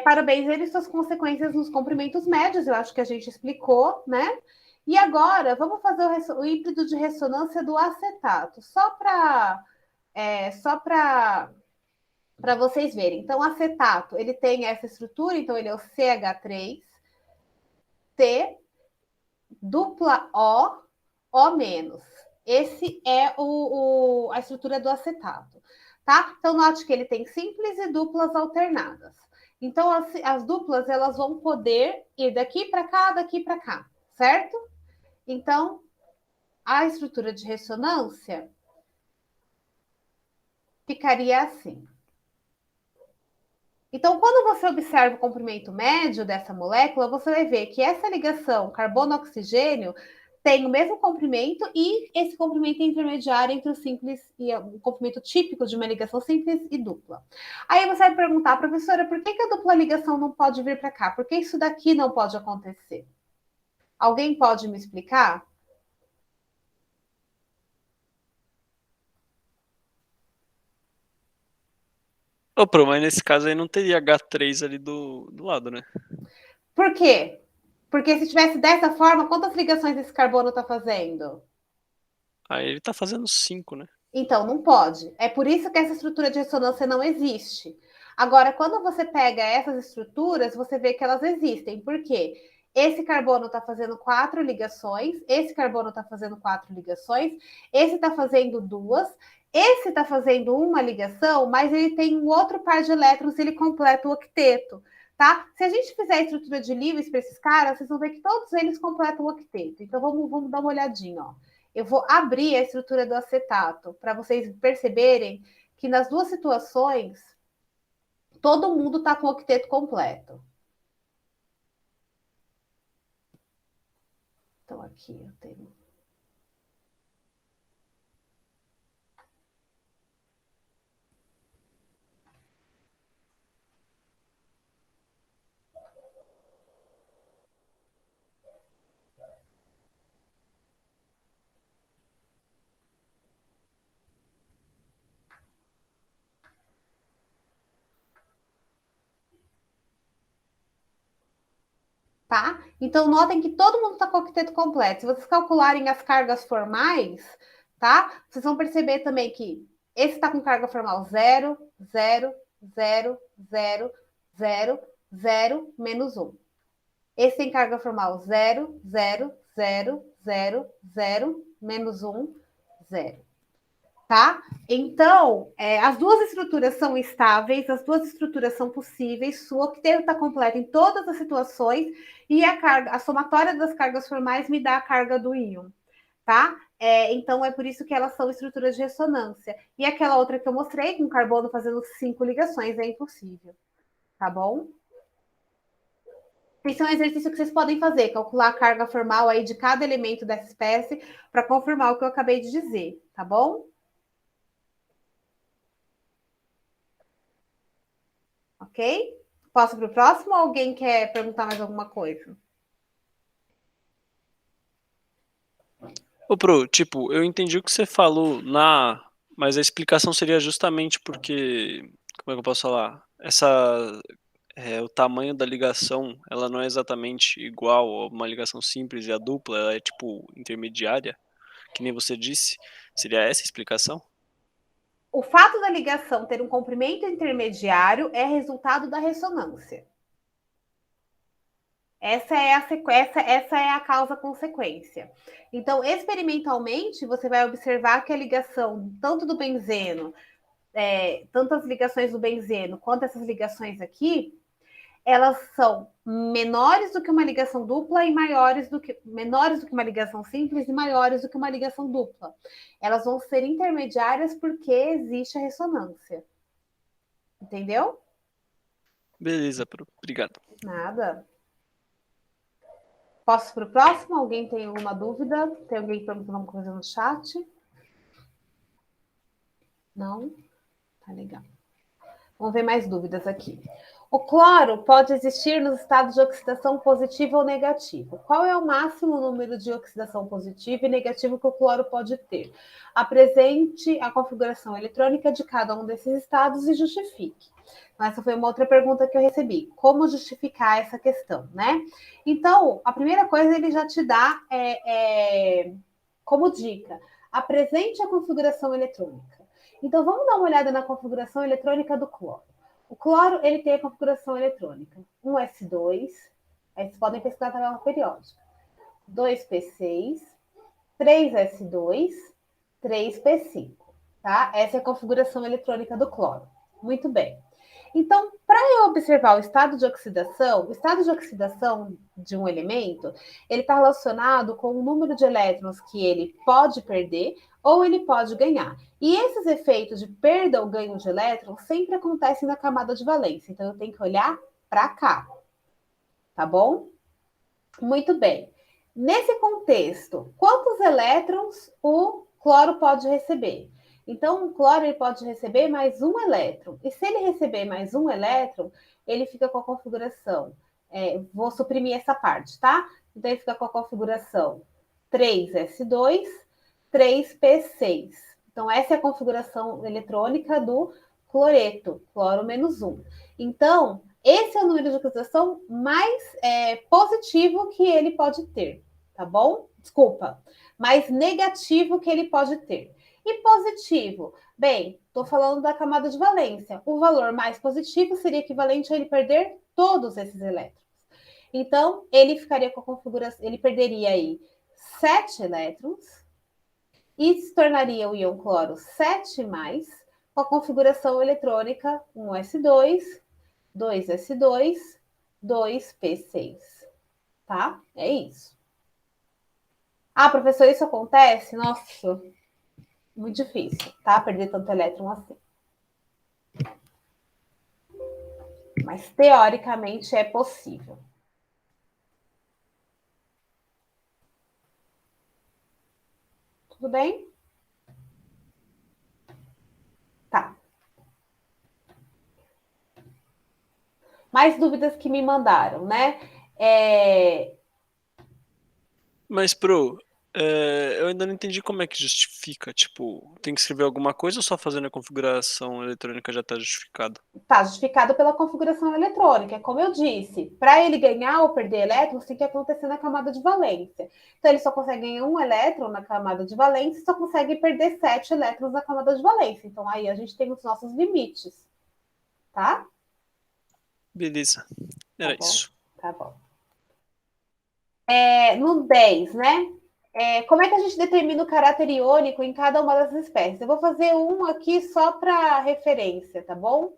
para o benzeno e suas consequências nos comprimentos médios. Eu acho que a gente explicou, né? E agora, vamos fazer o híbrido de ressonância do acetato, só para vocês verem. Então, o acetato, ele tem essa estrutura, então ele é o CH3, T, dupla O, O-. Esse é a estrutura do acetato, tá? Então, note que ele tem simples e duplas alternadas. Então, as duplas, elas vão poder ir daqui para cá, certo? Então, a estrutura de ressonância ficaria assim. Então, quando você observa o comprimento médio dessa molécula, você vai ver que essa ligação carbono-oxigênio tem o mesmo comprimento e esse comprimento é intermediário entre o simples e o comprimento típico de uma ligação simples e dupla. Aí você vai perguntar, professora, por que a dupla ligação não pode vir para cá? Por que isso daqui não pode acontecer? Alguém pode me explicar? Ô, Pro, mas nesse caso aí não teria H3 ali do lado, né? Por quê? Porque se tivesse dessa forma, quantas ligações esse carbono está fazendo? Aí ele tá fazendo 5, né? Então, não pode. É por isso que essa estrutura de ressonância não existe. Agora, quando você pega essas estruturas, você vê que elas existem. Por quê? Esse carbono está fazendo 4 ligações, esse carbono está fazendo 4 ligações, esse está fazendo 2, esse está fazendo uma ligação, mas ele tem um outro par de elétrons e ele completa o octeto. Tá? Se a gente fizer a estrutura de Lewis para esses caras, vocês vão ver que todos eles completam o octeto. Então, vamos dar uma olhadinha, ó. Eu vou abrir a estrutura do acetato para vocês perceberem que nas duas situações todo mundo está com o octeto completo. Então, aqui eu tenho. Tá? Então, notem que todo mundo está com o octeto completo. Se vocês calcularem as cargas formais, tá? Vocês vão perceber também que esse está com carga formal 0, 0, 0, 0, 0, 0, menos 1. Esse tem carga formal 0, 0, 0, 0, 0, menos 1, 0. Tá? Então, as duas estruturas são estáveis, as duas estruturas são possíveis, o octeto está completo em todas as situações e a somatória das cargas formais me dá a carga do íon, tá? Então, é por isso que elas são estruturas de ressonância. E aquela outra que eu mostrei, com carbono fazendo 5 ligações, é impossível, tá bom? Esse é um exercício que vocês podem fazer, calcular a carga formal aí de cada elemento dessa espécie para confirmar o que eu acabei de dizer, tá bom? Ok? Posso para o próximo ou alguém quer perguntar mais alguma coisa? Ô, Pro, tipo, eu entendi o que você falou mas a explicação seria justamente porque, como é que eu posso falar? O tamanho da ligação, ela não é exatamente igual a uma ligação simples e a dupla, ela é tipo intermediária, que nem você disse. Seria essa a explicação? O fato da ligação ter um comprimento intermediário é resultado da ressonância. Essa é a causa-consequência. Então, experimentalmente, você vai observar que a ligação, tanto do benzeno, tanto as ligações do benzeno quanto essas ligações aqui, elas são menores do que uma ligação dupla e menores do que uma ligação simples e maiores do que uma ligação dupla. Elas vão ser intermediárias porque existe a ressonância. Entendeu? Beleza, Pro. Obrigado. Nada. Posso para o próximo? Alguém tem alguma dúvida? Tem alguém perguntando alguma coisa no chat? Não? Tá legal. Vamos ver mais dúvidas aqui. O cloro pode existir nos estados de oxidação positivo ou negativo. Qual é o máximo número de oxidação positiva e negativa que o cloro pode ter? Apresente a configuração eletrônica de cada um desses estados e justifique. Então, essa foi uma outra pergunta que eu recebi. Como justificar essa questão, né? Então, a primeira coisa ele já te dá como dica. Apresente a configuração eletrônica. Então, vamos dar uma olhada na configuração eletrônica do cloro. O cloro, ele tem a configuração eletrônica. 1s2, aí vocês podem pesquisar a tabela periódica. 2p6, 3s2, 3p5, tá? Essa é a configuração eletrônica do cloro. Muito bem. Então, para eu observar o estado de oxidação de um elemento, ele está relacionado com o número de elétrons que ele pode perder ou ele pode ganhar. E esses efeitos de perda ou ganho de elétrons sempre acontecem na camada de valência. Então, eu tenho que olhar para cá. Tá bom? Muito bem. Nesse contexto, quantos elétrons o cloro pode receber? Então, o cloro ele pode receber mais um elétron. E se ele receber mais um elétron, ele fica com a configuração. Vou suprimir essa parte, tá? Então, ele fica com a configuração 3s2, 3p6. Então, essa é a configuração eletrônica do cloreto, cloro menos 1. Então, esse é o número de oxidação mais positivo que ele pode ter, tá bom? Desculpa, mais negativo que ele pode ter. E positivo? Bem, estou falando da camada de valência. O valor mais positivo seria equivalente a ele perder todos esses elétrons. Então, ele ficaria com a configuração, ele perderia aí 7 elétrons e se tornaria o íon cloro 7+, com a configuração eletrônica 1s2, 2s2, 2p6. Tá? É isso. Ah, professor, isso acontece? Nossa, muito difícil, tá? Perder tanto elétron assim. Mas, teoricamente, é possível. Tudo bem? Tá. Mais dúvidas que me mandaram, né? Mas, Pro, eu ainda não entendi como é que justifica. Tipo, tem que escrever alguma coisa ou só fazendo a configuração eletrônica já está justificado? Está justificado pela configuração eletrônica. Como eu disse, para ele ganhar ou perder elétrons, tem que acontecer na camada de valência. Então, ele só consegue ganhar um elétron na camada de valência e só consegue perder 7 elétrons na camada de valência. Então, aí a gente tem os nossos limites. Tá? Beleza. Era isso. Tá bom. No 10, né? Como é que a gente determina o caráter iônico em cada uma das espécies? Eu vou fazer um aqui só para referência, tá bom?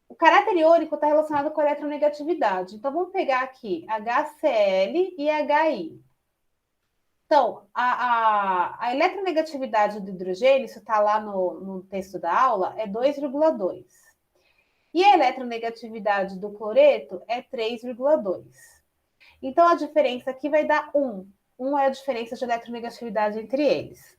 O caráter iônico está relacionado com a eletronegatividade. Então, vamos pegar aqui HCl e HI. Então, a eletronegatividade do hidrogênio, isso está lá no texto da aula, é 2,2. E a eletronegatividade do cloreto é 3,2. Então, a diferença aqui vai dar 1. 1 é a diferença de eletronegatividade entre eles.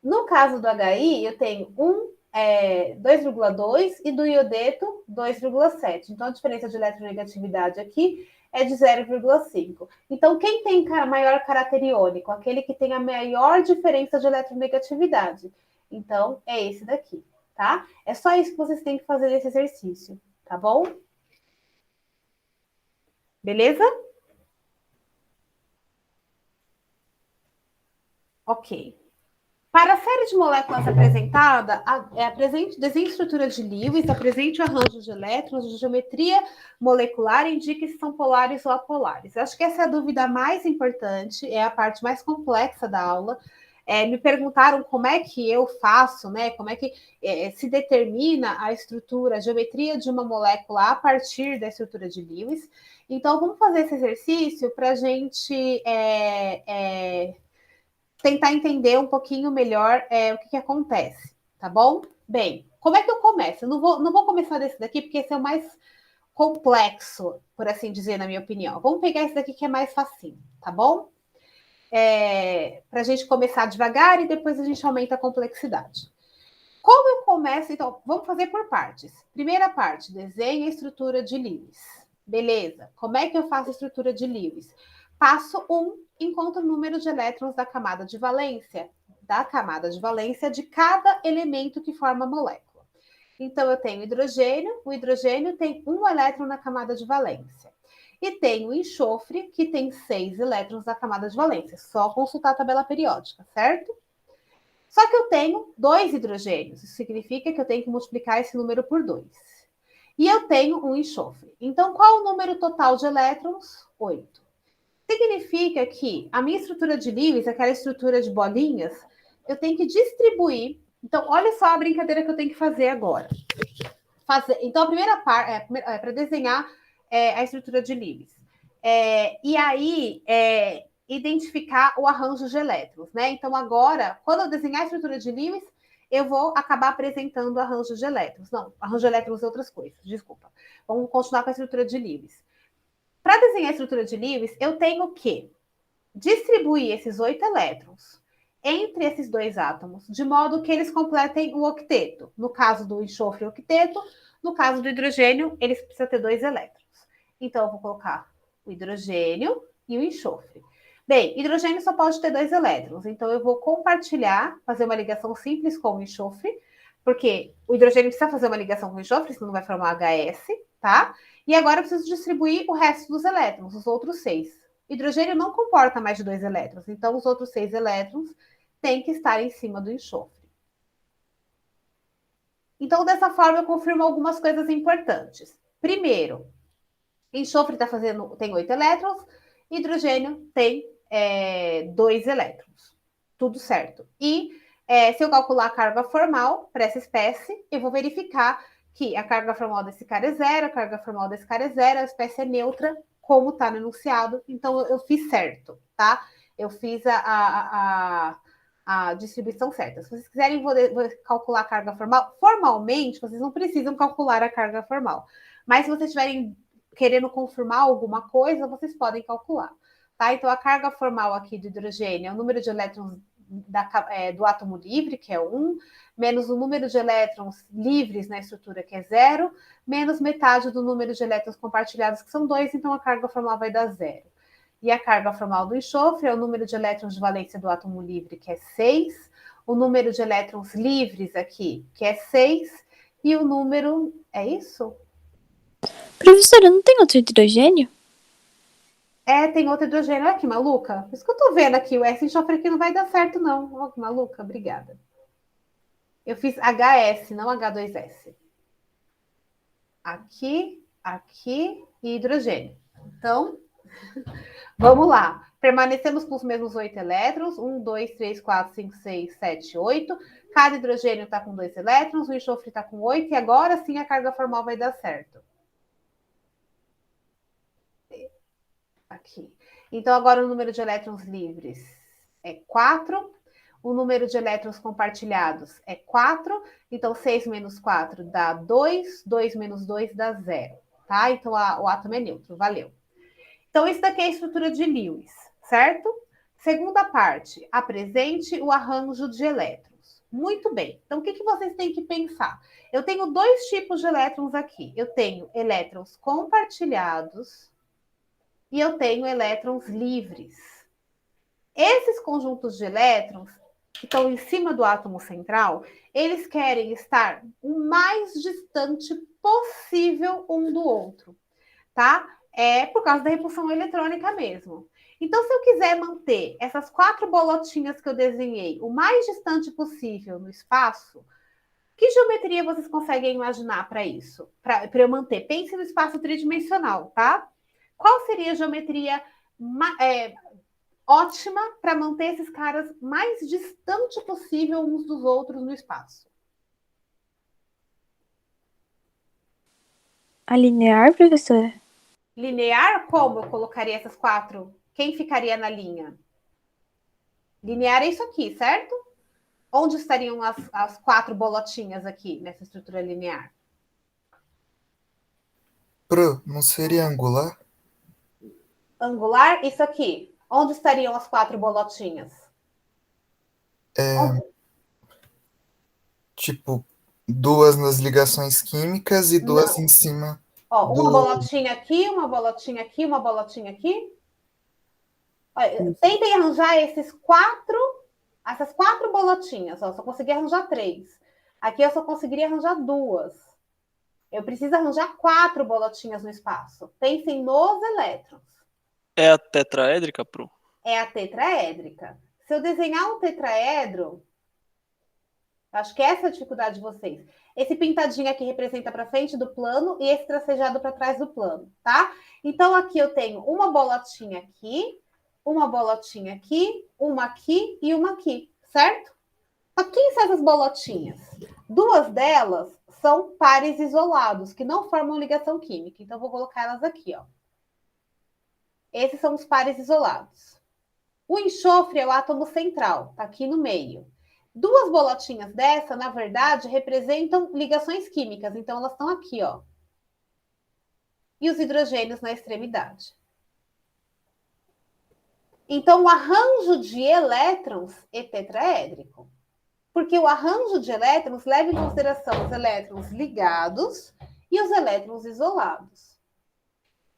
No caso do HI, eu tenho 2,2 e do iodeto 2,7. Então, a diferença de eletronegatividade aqui é de 0,5. Então, quem tem maior caráter iônico? Aquele que tem a maior diferença de eletronegatividade. Então, é esse daqui, tá? É só isso que vocês têm que fazer nesse exercício, tá bom? Beleza? Ok. Para a série de moléculas apresentada, desenhe estrutura de Lewis, apresente o arranjo de elétrons, de geometria molecular, indique se são polares ou apolares. Eu acho que essa é a dúvida mais importante, é a parte mais complexa da aula. Me perguntaram como é que eu faço, né? Como é que se determina a estrutura, a geometria de uma molécula a partir da estrutura de Lewis. Então, vamos fazer esse exercício para a gente tentar entender um pouquinho melhor o que acontece, tá bom? Bem, como é que eu começo? Eu não vou começar desse daqui, porque esse é o mais complexo, por assim dizer, na minha opinião. Vamos pegar esse daqui que é mais facinho, tá bom? Para a gente começar devagar e depois a gente aumenta a complexidade. Como eu começo? Então, vamos fazer por partes. Primeira parte, desenhe a estrutura de Lewis. Beleza. Como é que eu faço a estrutura de Lewis? Passo 1, encontro o número de elétrons da camada de valência de cada elemento que forma a molécula. Então, eu tenho hidrogênio, o hidrogênio tem 1 elétron na camada de valência. E tenho o enxofre, que tem 6 elétrons na camada de valência. Só consultar a tabela periódica, certo? Só que eu tenho 2 hidrogênios. Isso significa que eu tenho que multiplicar esse número por 2. E eu tenho um enxofre. Então, qual o número total de elétrons? 8. Significa que a minha estrutura de Lewis, aquela estrutura de bolinhas, eu tenho que distribuir Então, olha só a brincadeira que eu tenho que fazer agora. Então, a primeira parte é para desenhar a estrutura de Lewis. E aí, identificar o arranjo de elétrons, né? Então, agora, quando eu desenhar a estrutura de Lewis, eu vou acabar apresentando o arranjo de elétrons. Não, arranjo de elétrons é outras coisas, desculpa. Vamos continuar com a estrutura de Lewis. Para desenhar a estrutura de Lewis, eu tenho que distribuir esses 8 elétrons entre esses 2 átomos, de modo que eles completem o octeto. No caso do enxofre, o octeto. No caso do hidrogênio, eles precisam ter 2 elétrons. Então, eu vou colocar o hidrogênio e o enxofre. Bem, hidrogênio só pode ter 2 elétrons, então eu vou compartilhar, fazer uma ligação simples com o enxofre, porque o hidrogênio precisa fazer uma ligação com o enxofre, senão não vai formar HS, tá? E agora eu preciso distribuir o resto dos elétrons, os outros 6. Hidrogênio não comporta mais de 2 elétrons, então os outros 6 elétrons têm que estar em cima do enxofre. Então, dessa forma, eu confirmo algumas coisas importantes. Primeiro, enxofre tem 8 elétrons, hidrogênio tem 2 elétrons. Tudo certo. E se eu calcular a carga formal para essa espécie, eu vou verificar que a carga formal desse cara é 0, a carga formal desse cara é 0, a espécie é neutra, como está no enunciado. Então, eu fiz certo, tá? Eu fiz a distribuição certa. Se vocês quiserem, vou calcular a carga formal. Formalmente, vocês não precisam calcular a carga formal. Mas se vocês estiverem querendo confirmar alguma coisa, vocês podem calcular. Tá? Então, a carga formal aqui do hidrogênio é o número de elétrons do átomo livre, que é 1, menos o número de elétrons livres na estrutura, que é 0, menos metade do número de elétrons compartilhados, que são 2, então a carga formal vai dar 0. E a carga formal do enxofre é o número de elétrons de valência do átomo livre, que é 6, o número de elétrons livres aqui, que é 6, e o número... É isso? Professora, não tem outro hidrogênio? Tem outro hidrogênio. Olha que maluca. Por isso que eu tô vendo aqui. O S enxofre aqui não vai dar certo, não. Olha que maluca. Obrigada. Eu fiz HS, não H2S. Aqui, aqui e hidrogênio. Então, vamos lá. Permanecemos com os mesmos 8 elétrons. 1, 2, 3, 4, 5, 6, 7, 8. Cada hidrogênio está com 2 elétrons. O enxofre está com 8. E agora sim a carga formal vai dar certo. Aqui. Então, agora o número de elétrons livres é 4. O número de elétrons compartilhados é 4. Então, 6 menos 4 dá 2. 2 menos 2 dá 0. Tá? Então, o átomo é neutro. Valeu. Então, isso daqui é a estrutura de Lewis, certo? Segunda parte, apresente o arranjo de elétrons. Muito bem. Então, o que vocês têm que pensar? Eu tenho 2 tipos de elétrons aqui. Eu tenho elétrons compartilhados e eu tenho elétrons livres. Esses conjuntos de elétrons que estão em cima do átomo central, eles querem estar o mais distante possível um do outro, tá? É por causa da repulsão eletrônica mesmo. Então, se eu quiser manter essas 4 bolotinhas que eu desenhei o mais distante possível no espaço, que geometria vocês conseguem imaginar para isso? Para eu manter? Pense no espaço tridimensional, tá? Qual seria a geometria ótima para manter esses caras mais distante possível uns dos outros no espaço? A linear, professora? Linear? Como eu colocaria essas 4? Quem ficaria na linha? Linear é isso aqui, certo? Onde estariam as 4 bolotinhas aqui nessa estrutura linear? Não seria angular? Angular, isso aqui. Onde estariam as 4 bolotinhas? Tipo, 2 nas ligações químicas e 2 em cima. Uma bolotinha aqui, uma bolotinha aqui, uma bolotinha aqui. Tentem arranjar essas 4 bolotinhas. Só consegui arranjar 3. Aqui eu só conseguiria arranjar 2. Eu preciso arranjar 4 bolotinhas no espaço. Pensem nos elétrons. É a tetraédrica, Pro? É a tetraédrica. Se eu desenhar um tetraedro, acho que essa é a dificuldade de vocês. Esse pintadinho aqui representa para frente do plano e esse tracejado para trás do plano, tá? Então, aqui eu tenho uma bolotinha aqui, uma bolotinha aqui, uma aqui e uma aqui, certo? Quem são essas bolotinhas? Duas delas são pares isolados, que não formam ligação química. Então, vou colocar elas aqui, ó. Esses são os pares isolados. O enxofre é o átomo central, tá aqui no meio. Duas bolotinhas dessa, na verdade, representam ligações químicas. Então, elas estão aqui, ó. E os hidrogênios na extremidade. Então, o arranjo de elétrons é tetraédrico. Porque o arranjo de elétrons leva em consideração os elétrons ligados e os elétrons isolados.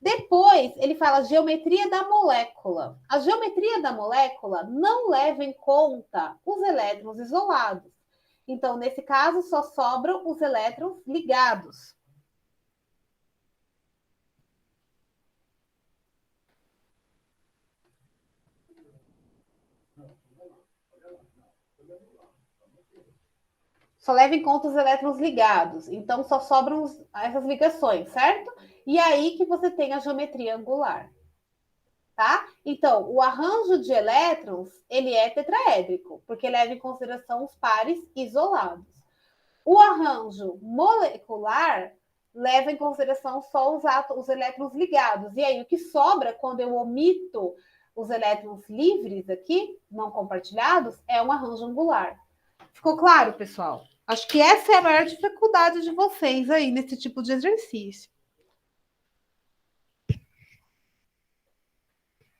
Depois, ele fala geometria da molécula. A geometria da molécula não leva em conta os elétrons isolados. Então, nesse caso, só sobram os elétrons ligados. Só leva em conta os elétrons ligados. Então, só sobram essas ligações, certo? E aí que você tem a geometria angular. Tá? Então, o arranjo de elétrons, ele é tetraédrico, porque leva em consideração os pares isolados. O arranjo molecular leva em consideração só os elétrons ligados. E aí, o que sobra quando eu omito os elétrons livres aqui, não compartilhados, é um arranjo angular. Ficou claro, pessoal? Acho que essa é a maior dificuldade de vocês aí nesse tipo de exercício.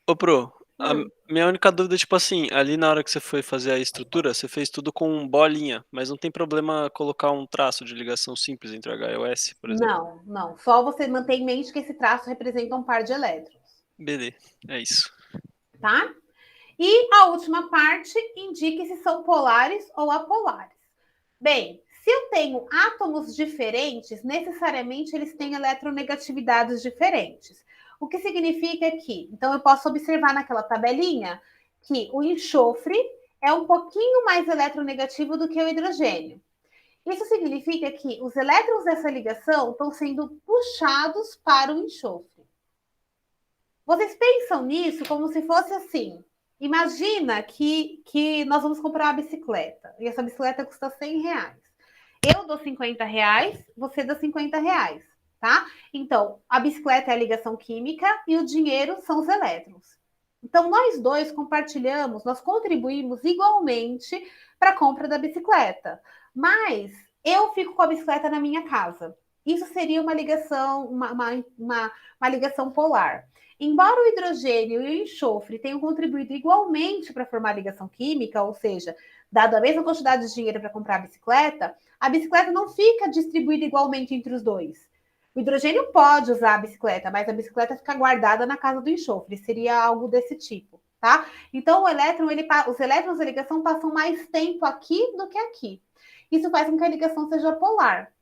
Ô, Pro, a minha única dúvida, tipo assim, ali na hora que você foi fazer a estrutura, você fez tudo com bolinha, mas não tem problema colocar um traço de ligação simples entre o H e o S, por exemplo? Não, não. Só você manter em mente que esse traço representa um par de elétrons. Beleza, é isso. Tá? E a última parte indica se são polares ou apolares. Bem, se eu tenho átomos diferentes, necessariamente eles têm eletronegatividades diferentes. O que significa que, então eu posso observar naquela tabelinha que o enxofre é um pouquinho mais eletronegativo do que o hidrogênio. Isso significa que os elétrons dessa ligação estão sendo puxados para o enxofre. Vocês pensam nisso como se fosse assim. Imagina que nós vamos comprar uma bicicleta. E essa bicicleta custa R$100. Eu dou R$50, você dá R$50, tá? Então, a bicicleta é a ligação química e o dinheiro são os elétrons. Então, nós dois compartilhamos, nós contribuímos igualmente para a compra da bicicleta. Mas eu fico com a bicicleta na minha casa. Isso seria uma ligação, uma ligação polar. Embora o hidrogênio e o enxofre tenham contribuído igualmente para formar a ligação química, ou seja, dado a mesma quantidade de dinheiro para comprar a bicicleta não fica distribuída igualmente entre os dois. O hidrogênio pode usar a bicicleta, mas a bicicleta fica guardada na casa do enxofre. Seria algo desse tipo, tá? Então, os elétrons da ligação passam mais tempo aqui do que aqui. Isso faz com que a ligação seja polar,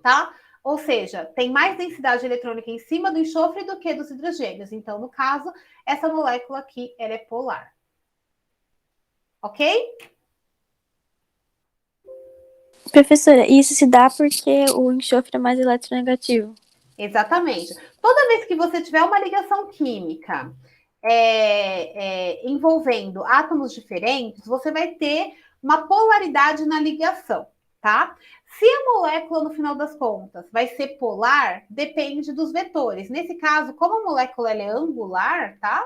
tá? Ou seja, tem mais densidade eletrônica em cima do enxofre do que dos hidrogênios. Então, no caso, essa molécula aqui, ela é polar. Ok? Professora, isso se dá porque o enxofre é mais eletronegativo. Exatamente. Toda vez que você tiver uma ligação química envolvendo átomos diferentes, você vai ter uma polaridade na ligação, tá? Se a molécula, no final das contas, vai ser polar, depende dos vetores. Nesse caso, como a molécula é angular, tá?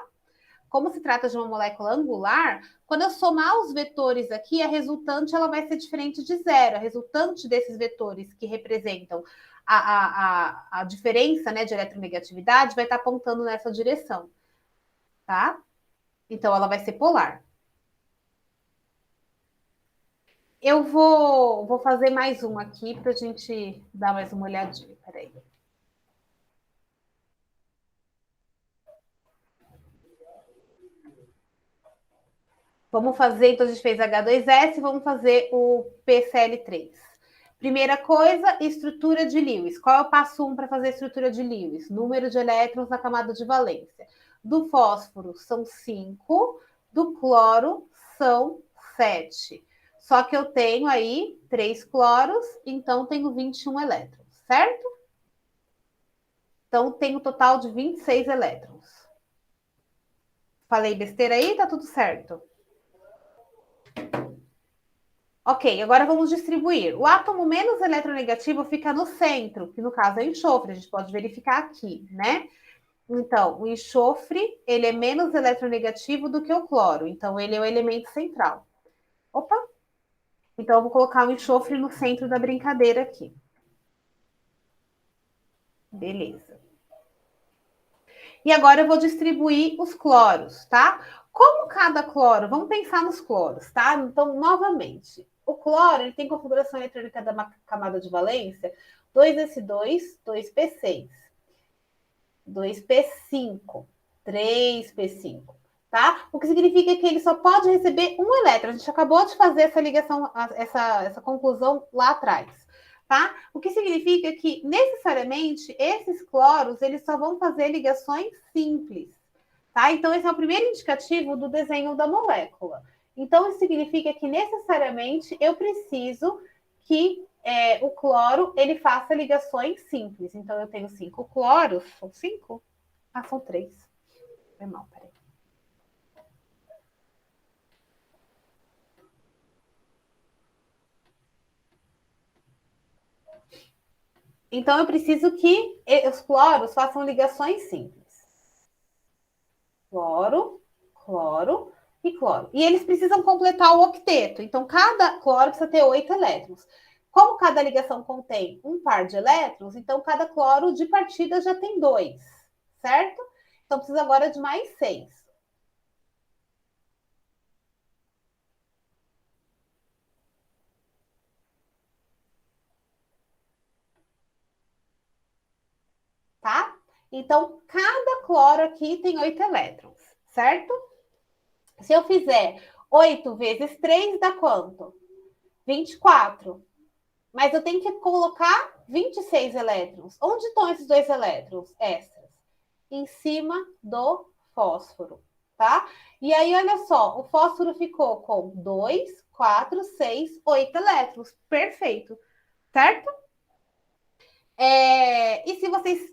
Como se trata de uma molécula angular, quando eu somar os vetores aqui, a resultante ela vai ser diferente de zero. A resultante desses vetores que representam a diferença, né, de eletronegatividade vai estar apontando nessa direção, tá? Então, ela vai ser polar. Eu vou fazer mais um aqui para a gente dar mais uma olhadinha. Peraí. Vamos fazer, então a gente fez H2S, vamos fazer o PCl3. Primeira coisa, estrutura de Lewis. Qual é o passo 1 para fazer a estrutura de Lewis? Número de elétrons na camada de valência. Do fósforo são 5, do cloro são 7. Só que eu tenho aí 3 cloros, então tenho 21 elétrons, certo? Então, tenho um total de 26 elétrons. Falei besteira aí? Tá tudo certo? Ok, agora vamos distribuir. O átomo menos eletronegativo fica no centro, que no caso é o enxofre, a gente pode verificar aqui, né? Então, o enxofre, ele é menos eletronegativo do que o cloro, então ele é o elemento central. Opa! Então, eu vou colocar o enxofre no centro da brincadeira aqui. Beleza. E agora eu vou distribuir os cloros, tá? Como cada cloro, vamos pensar nos cloros, tá? Então, novamente, o cloro ele tem configuração eletrônica da camada de valência 2s2, 2p6, 2p5, 3p5, tá? O que significa que ele só pode receber um elétron. A gente acabou de fazer essa ligação, essa conclusão lá atrás. Tá? O que significa que, necessariamente, esses cloros eles só vão fazer ligações simples. Tá? Então, esse é o primeiro indicativo do desenho da molécula. Então, isso significa que, necessariamente, eu preciso que o cloro ele faça ligações simples. Então, eu tenho 5 cloros. São 5? Ah, são 3. Foi mal, peraí. Então, eu preciso que os cloros façam ligações simples. Cloro, cloro e cloro. E eles precisam completar o octeto. Então, cada cloro precisa ter 8 elétrons. Como cada ligação contém um par de elétrons, então cada cloro de partida já tem 2, certo? Então, precisa agora de mais 6. Tá? Então, cada cloro aqui tem 8 elétrons, certo? Se eu fizer 8 vezes 3, dá quanto? 24. Mas eu tenho que colocar 26 elétrons. Onde estão esses 2 elétrons extras? Em cima do fósforo, tá? E aí, olha só, o fósforo ficou com 2, 4, 6, 8 elétrons. Perfeito, certo? E se vocês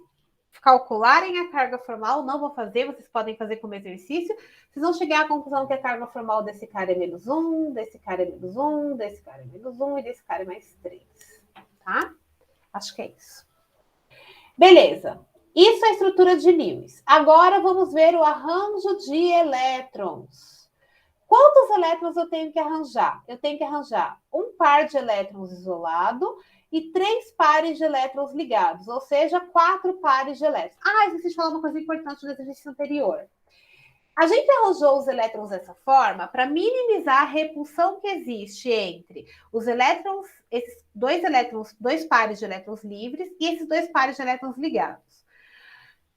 calcularem a carga formal, não vou fazer, vocês podem fazer como exercício, vocês vão chegar à conclusão que a carga formal desse cara é menos 1, desse cara é menos 1, desse cara é menos 1 e desse cara é mais 3, tá? Acho que é isso. Beleza. Isso é a estrutura de Lewis. Agora vamos ver o arranjo de elétrons. Quantos elétrons eu tenho que arranjar? Eu tenho que arranjar um par de elétrons isolado e 3 pares de elétrons ligados, ou seja, 4 pares de elétrons. Ah, esqueci de falar uma coisa importante no exercício anterior. A gente arranjou os elétrons dessa forma para minimizar a repulsão que existe entre os elétrons, esses 2 pares de elétrons livres e esses 2 pares de elétrons ligados.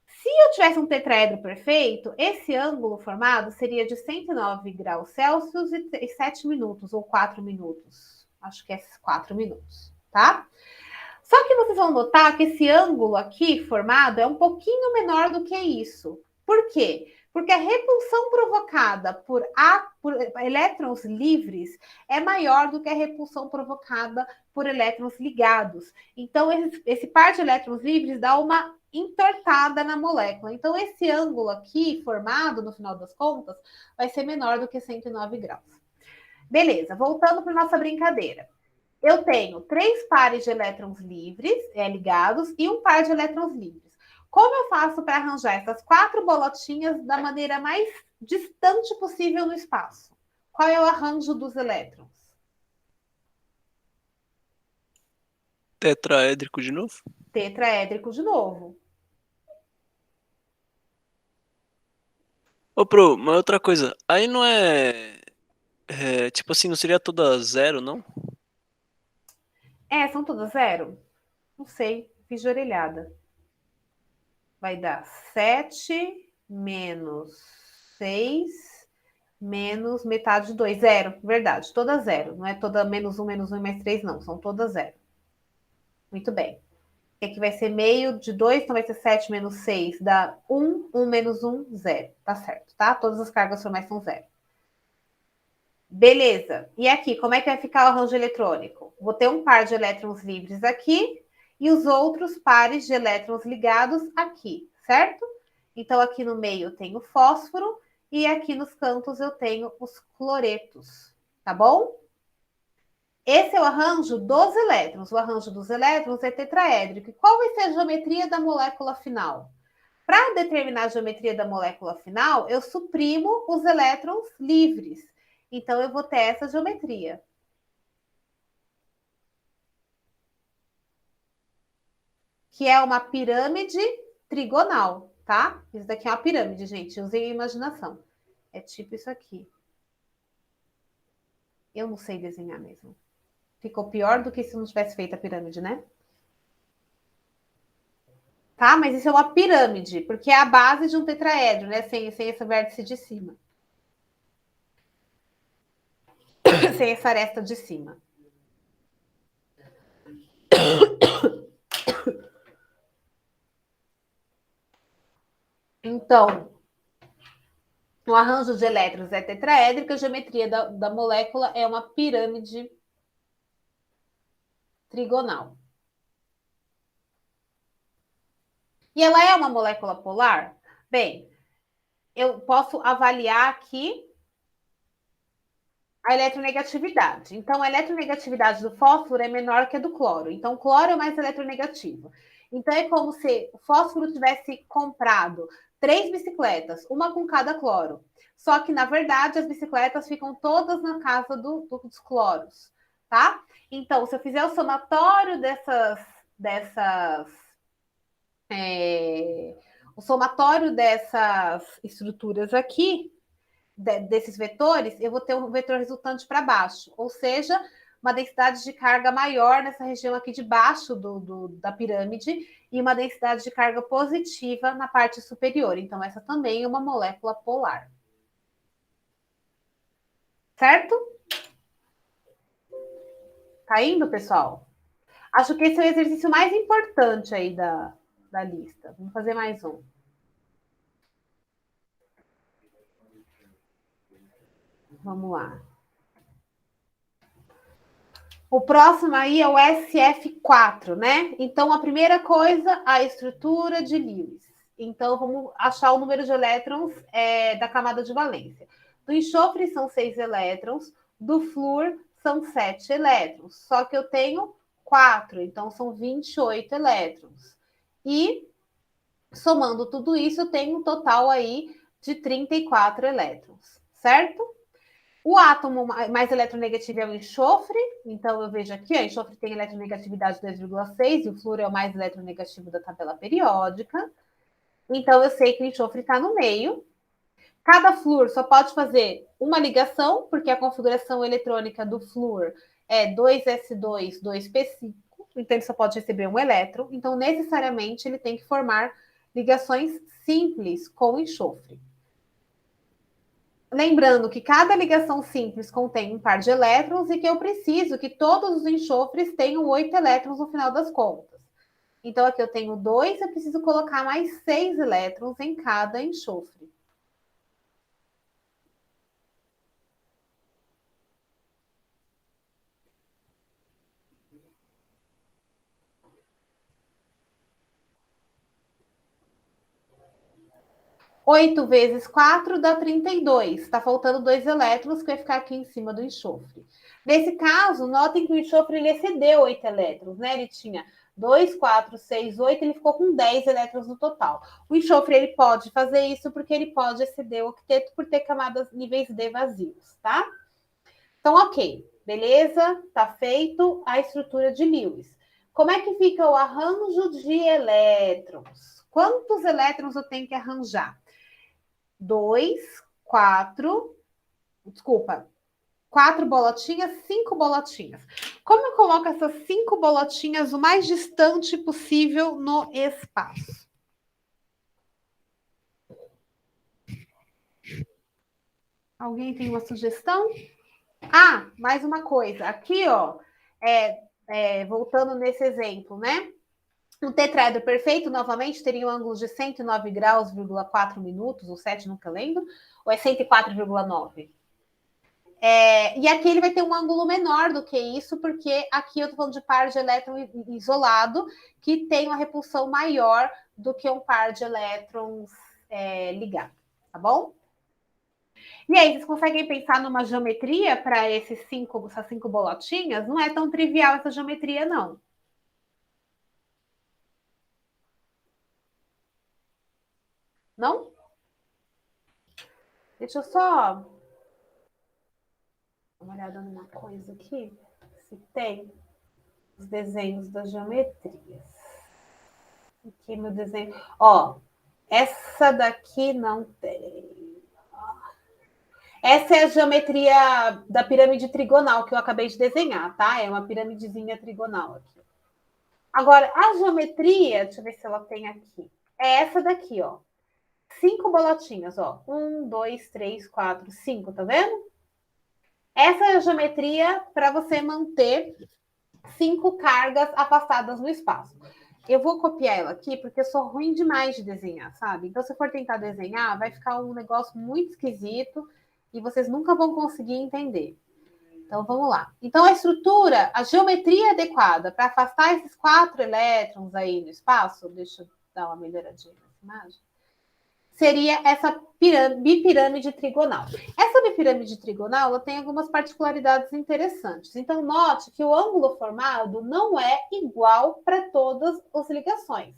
Se eu tivesse um tetraedro perfeito, esse ângulo formado seria de 109 graus Celsius e 7 minutos, ou 4 minutos. Acho que é 4 minutos, tá? Só que vocês vão notar que esse ângulo aqui formado é um pouquinho menor do que isso. Por quê? Porque a repulsão provocada por elétrons livres é maior do que a repulsão provocada por elétrons ligados. Então, esse par de elétrons livres dá uma entortada na molécula. Então, esse ângulo aqui formado, no final das contas, vai ser menor do que 109 graus. Beleza, voltando para nossa brincadeira. Eu tenho 3 pares de elétrons livres, ligados, e um par de elétrons livres. Como eu faço para arranjar essas 4 bolotinhas da maneira mais distante possível no espaço? Qual é o arranjo dos elétrons? Tetraédrico de novo? Tetraédrico de novo. Ô, Pro, mas outra coisa, aí não tipo assim, não seria toda zero, não? São todas zero? Não sei, fiz de orelhada. Vai dar 7 menos 6 menos metade de 2. Zero, verdade, toda zero. Não é toda menos 1 e mais 3, não. São todas zero. Muito bem. Aqui vai ser meio de 2, então vai ser 7 menos 6, dá 1, 1 menos 1, 0. Tá certo, tá? Todas as cargas formais são zero. Beleza. E aqui, como é que vai ficar o arranjo eletrônico? Vou ter um par de elétrons livres aqui e os outros pares de elétrons ligados aqui, certo? Então, aqui no meio eu tenho fósforo e aqui nos cantos eu tenho os cloretos, tá bom? Esse é o arranjo dos elétrons. O arranjo dos elétrons é tetraédrico. E qual vai ser a geometria da molécula final? Para determinar a geometria da molécula final, eu suprimo os elétrons livres. Então, eu vou ter essa geometria. Que é uma pirâmide trigonal, tá? Isso daqui é uma pirâmide, gente. Usem a imaginação. É tipo isso aqui. Eu não sei desenhar mesmo. Ficou pior do que se não tivesse feito a pirâmide, né? Tá? Mas isso é uma pirâmide, porque é a base de um tetraedro, né? Sem esse vértice de cima. Sem essa aresta de cima. Então, o arranjo de elétrons é tetraédrico, a geometria da molécula é uma pirâmide trigonal. E ela é uma molécula polar? Bem, eu posso avaliar aqui a eletronegatividade. Então, a eletronegatividade do fósforo é menor que a do cloro. Então, o cloro é mais eletronegativo. Então, é como se o fósforo tivesse comprado 3 bicicletas, uma com cada cloro. Só que, na verdade, as bicicletas ficam todas na casa dos cloros, tá? Então, se eu fizer o somatório o somatório dessas estruturas aqui, desses vetores, eu vou ter um vetor resultante para baixo, ou seja, uma densidade de carga maior nessa região aqui de baixo da pirâmide e uma densidade de carga positiva na parte superior. Então, essa também é uma molécula polar. Certo? Tá indo, pessoal? Acho que esse é o exercício mais importante aí da lista. Vamos fazer mais um. Vamos lá. O próximo aí é o SF4, né? Então, a primeira coisa, a estrutura de Lewis. Então, vamos achar o número de elétrons da camada de valência. Do enxofre são 6 elétrons, do flúor são 7 elétrons. Só que eu tenho 4, então são 28 elétrons. E, somando tudo isso, eu tenho um total aí de 34 elétrons, certo? O átomo mais eletronegativo é o enxofre, então eu vejo aqui, o enxofre tem eletronegatividade 2,6 e o flúor é o mais eletronegativo da tabela periódica. Então eu sei que o enxofre está no meio. Cada flúor só pode fazer uma ligação, porque a configuração eletrônica do flúor é 2s2, 2p5, então ele só pode receber um elétron. Então, necessariamente, ele tem que formar ligações simples com o enxofre. Lembrando que cada ligação simples contém um par de elétrons e que eu preciso que todos os enxofres tenham 8 elétrons no final das contas. Então, aqui eu tenho 2, eu preciso colocar mais 6 elétrons em cada enxofre. Oito vezes 4 dá 32. Está faltando 2 elétrons que vai ficar aqui em cima do enxofre. Nesse caso, notem que o enxofre ele excedeu 8 elétrons, né? Ele tinha 2, 4, 6, 8, ele ficou com 10 elétrons no total. O enxofre ele pode fazer isso porque ele pode exceder o octeto por ter camadas níveis D vazios, tá? Então, ok, beleza? Tá feito a estrutura de Lewis. Como é que fica o arranjo de elétrons? Quantos elétrons eu tenho que arranjar? 4 bolotinhas, 5 bolotinhas. Como eu coloco essas 5 bolotinhas o mais distante possível no espaço? Alguém tem uma sugestão? Ah, mais uma coisa. Aqui, ó, voltando nesse exemplo, né? Um tetraedro perfeito, novamente, teria um ângulo de 109 graus, 4 minutos, ou 7, nunca lembro, ou é 104,9? E aqui ele vai ter um ângulo menor do que isso, porque aqui eu estou falando de par de elétron isolado, que tem uma repulsão maior do que um par de elétrons ligado, tá bom? E aí, vocês conseguem pensar numa geometria para essas cinco bolotinhas? Não é tão trivial essa geometria, não. Não? Deixa eu só dar uma olhada numa coisa aqui. Se tem os desenhos das geometrias. Aqui meu desenho. Ó, essa daqui não tem. Essa é a geometria da pirâmide trigonal que eu acabei de desenhar, tá? É uma piramidezinha trigonal aqui. Agora, a geometria, deixa eu ver se ela tem aqui. É essa daqui, ó. 5 bolotinhas, ó. 1, 2, 3, 4, 5, tá vendo? Essa é a geometria para você manter 5 cargas afastadas no espaço. Eu vou copiar ela aqui porque eu sou ruim demais de desenhar, sabe? Então, se for tentar desenhar, vai ficar um negócio muito esquisito e vocês nunca vão conseguir entender. Então, vamos lá. Então, a estrutura, a geometria adequada para afastar esses 4 elétrons aí no espaço, deixa eu dar uma melhoradinha nessa imagem, seria essa bipirâmide trigonal. Essa bipirâmide trigonal ela tem algumas particularidades interessantes. Então, note que o ângulo formado não é igual para todas as ligações.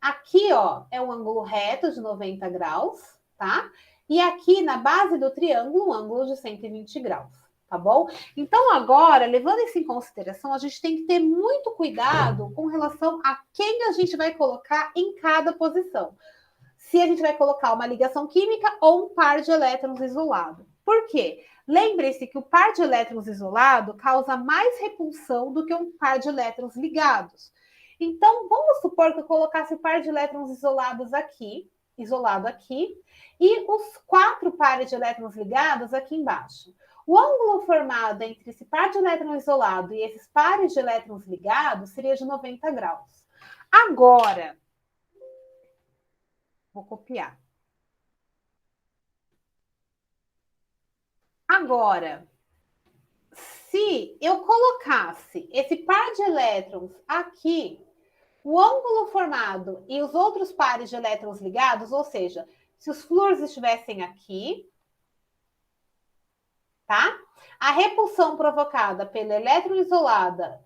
Aqui, ó, é um ângulo reto de 90 graus, tá? E aqui, na base do triângulo, um ângulo de 120 graus, tá bom? Então, agora, levando isso em consideração, a gente tem que ter muito cuidado com relação a quem a gente vai colocar em cada posição. Se a gente vai colocar uma ligação química ou um par de elétrons isolado. Por quê? Lembre-se que o par de elétrons isolado causa mais repulsão do que um par de elétrons ligados. Então, vamos supor que eu colocasse o par de elétrons isolados aqui, isolado aqui, e os 4 pares de elétrons ligados aqui embaixo. O ângulo formado entre esse par de elétrons isolado e esses pares de elétrons ligados seria de 90 graus. Agora, vou copiar. Agora, se eu colocasse esse par de elétrons aqui, o ângulo formado e os outros pares de elétrons ligados, ou seja, se os flúors estivessem aqui, tá? A repulsão provocada pelo elétron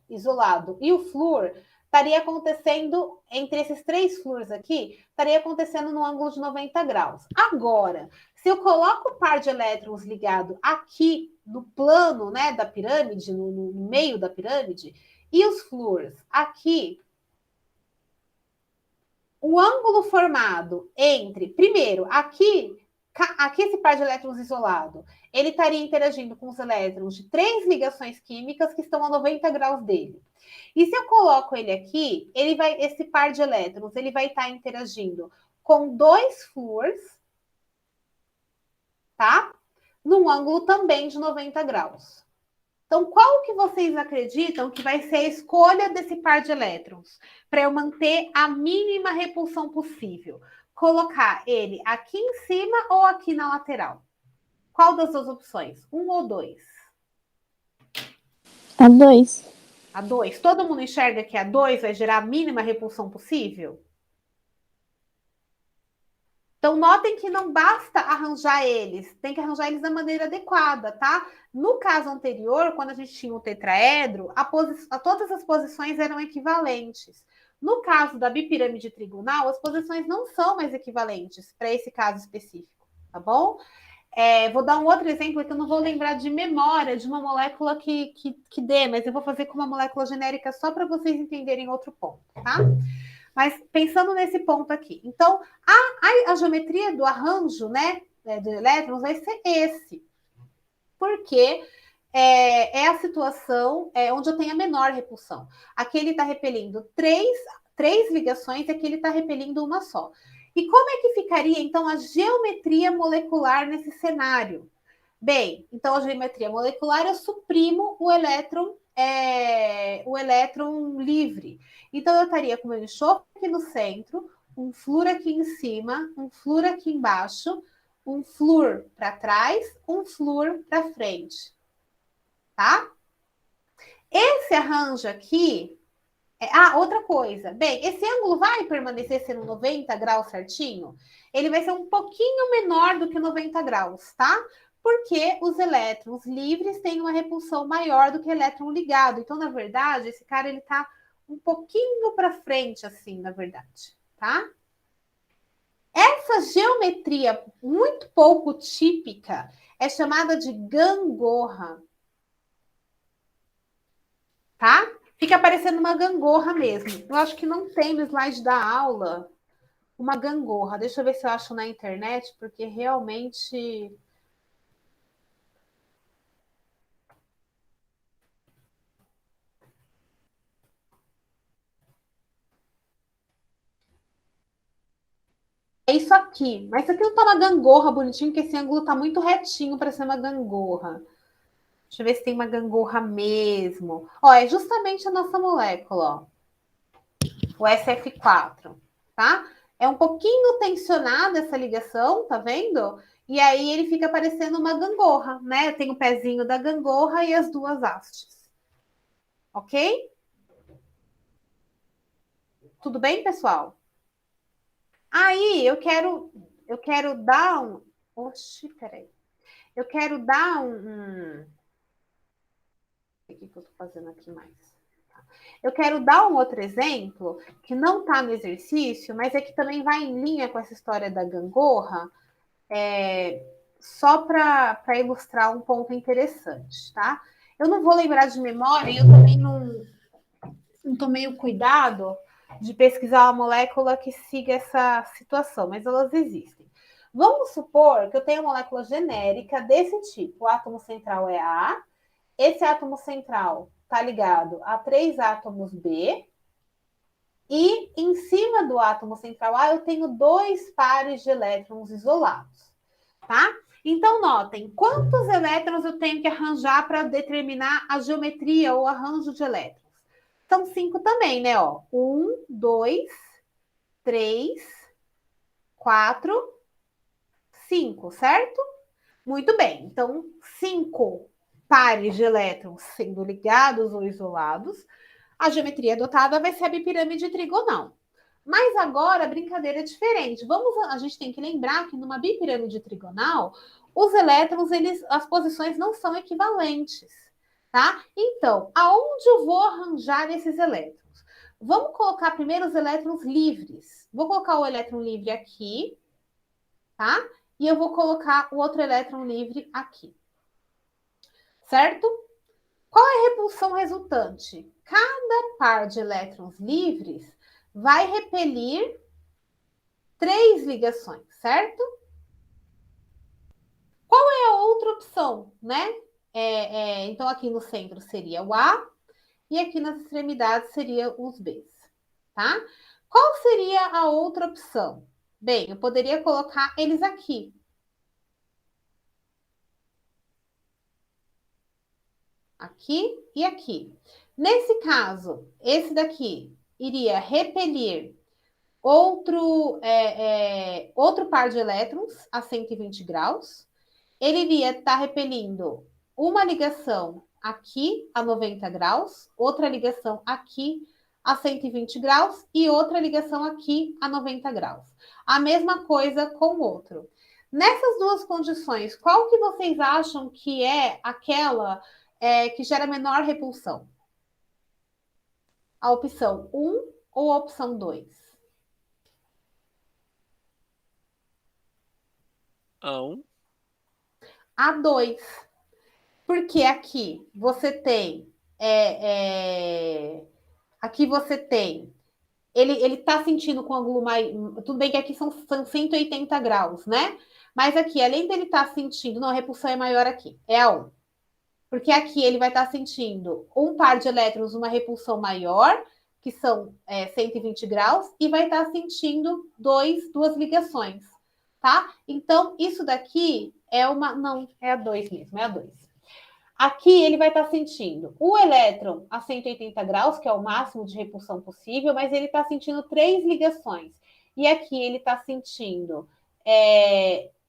isolado e o flúor estaria acontecendo, entre esses 3 flúors aqui, estaria acontecendo no ângulo de 90 graus. Agora, se eu coloco o par de elétrons ligado aqui, no plano, né, da pirâmide, no meio da pirâmide, e os flúors aqui, o ângulo formado entre, primeiro, aqui esse par de elétrons isolado, ele estaria interagindo com os elétrons de 3 ligações químicas que estão a 90 graus dele. E se eu coloco ele aqui, esse par de elétrons, ele vai estar interagindo com 2 flúors, tá? Num ângulo também de 90 graus. Então, qual que vocês acreditam que vai ser a escolha desse par de elétrons para eu manter a mínima repulsão possível? Colocar ele aqui em cima ou aqui na lateral? Qual das 2 opções? 1 ou 2? A 2. A 2. Todo mundo enxerga que a 2 vai gerar a mínima repulsão possível? Então, notem que não basta arranjar eles, tem que arranjar eles da maneira adequada, tá? No caso anterior, quando a gente tinha o tetraedro, todas as posições eram equivalentes. No caso da bipirâmide trigonal, as posições não são mais equivalentes para esse caso específico, tá bom? Vou dar um outro exemplo que eu não vou lembrar de memória de uma molécula que dê, mas eu vou fazer com uma molécula genérica só para vocês entenderem outro ponto, tá? Mas pensando nesse ponto aqui, então a geometria do arranjo, né, de elétrons vai ser esse, porque é a situação onde eu tenho a menor repulsão. Aqui ele está repelindo três ligações e aqui ele está repelindo uma só. E como é que ficaria, então, a geometria molecular nesse cenário? Bem, então a geometria molecular eu suprimo o elétron livre. Então, eu estaria com o meu enxofre aqui no centro, um flúor aqui em cima, um flúor aqui embaixo, um flúor para trás, um flúor para frente. Tá? Esse arranjo aqui Outra coisa. Bem, esse ângulo vai permanecer sendo 90 graus certinho? Ele vai ser um pouquinho menor do que 90 graus, tá? Porque os elétrons livres têm uma repulsão maior do que elétron ligado. Então, na verdade, esse cara ele tá um pouquinho para frente, assim, na verdade, tá? Essa geometria muito pouco típica é chamada de gangorra, tá? Fica parecendo uma gangorra mesmo. Eu acho que não tem no slide da aula uma gangorra. Deixa eu ver se eu acho na internet, porque realmente... É isso aqui. Mas isso aqui não tá uma gangorra bonitinho, porque esse ângulo tá muito retinho para ser uma gangorra. Deixa eu ver se tem uma gangorra mesmo. Ó, é justamente a nossa molécula, ó. O SF4, tá? É um pouquinho tensionada essa ligação, tá vendo? E aí ele fica parecendo uma gangorra, né? Tem o pezinho da gangorra e as duas hastes. Ok? Tudo bem, pessoal? Aí eu quero dar um... Oxi, peraí. Eu quero dar um... O que eu tô fazendo aqui mais? Eu quero dar um outro exemplo que não está no exercício, mas é que também vai em linha com essa história da gangorra, só para ilustrar um ponto interessante, tá? Eu não vou lembrar de memória e eu também não tomei o cuidado de pesquisar uma molécula que siga essa situação, mas elas existem. Vamos supor que eu tenho uma molécula genérica desse tipo. O átomo central é A, esse átomo central está ligado a 3 átomos B, e em cima do átomo central A eu tenho 2 pares de elétrons isolados, tá? Então, notem, quantos elétrons eu tenho que arranjar para determinar a geometria ou arranjo de elétrons? São 5 também, né? 1, 2, 3, 4, 5, certo? Muito bem. Então, 5 pares de elétrons sendo ligados ou isolados, a geometria adotada vai ser a bipirâmide trigonal. Mas agora a brincadeira é diferente. A gente tem que lembrar que numa bipirâmide trigonal, os elétrons, as posições não são equivalentes, tá? Então, aonde eu vou arranjar esses elétrons? Vamos colocar primeiro os elétrons livres. Vou colocar o elétron livre aqui, tá? E eu vou colocar o outro elétron livre aqui. Certo? Qual é a repulsão resultante? Cada par de elétrons livres vai repelir 3 ligações, certo? Qual é a outra opção, né? Então, aqui no centro seria o A, e aqui nas extremidades seria os Bs, tá? Qual seria a outra opção? Bem, eu poderia colocar eles aqui. Aqui e aqui. Nesse caso, esse daqui iria repelir outro par de elétrons a 120 graus. Ele iria estar repelindo uma ligação aqui a 90 graus, outra ligação aqui a 120 graus e outra ligação aqui a 90 graus. A mesma coisa com o outro. Nessas duas condições, qual que vocês acham que é aquela que gera menor repulsão? A opção 1 ou a opção 2? A 1. A 2. Porque aqui você tem... aqui você tem... Ele está sentindo com ângulo mais... Tudo bem que aqui são 180 graus, né? Mas aqui, além dele estar sentindo... Não, a repulsão é maior aqui. É a 1. Porque aqui ele vai estar sentindo um par de elétrons, uma repulsão maior, que são 120 graus, e vai estar sentindo duas ligações, tá? Então, isso daqui é uma... Não, é a 2 mesmo, é a 2. Aqui ele vai estar sentindo o elétron a 180 graus, que é o máximo de repulsão possível, mas ele está sentindo 3 ligações. E aqui ele está sentindo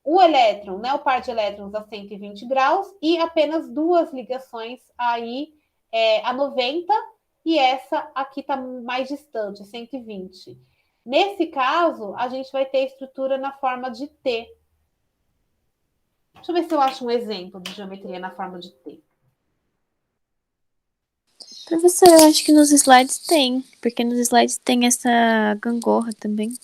o elétron, né, o par de elétrons a 120 graus e apenas 2 ligações aí a 90 e essa aqui está mais distante, 120. Nesse caso, a gente vai ter a estrutura na forma de T. Deixa eu ver se eu acho um exemplo de geometria na forma de T. Professora, eu acho que nos slides tem, porque nos slides tem essa gangorra também.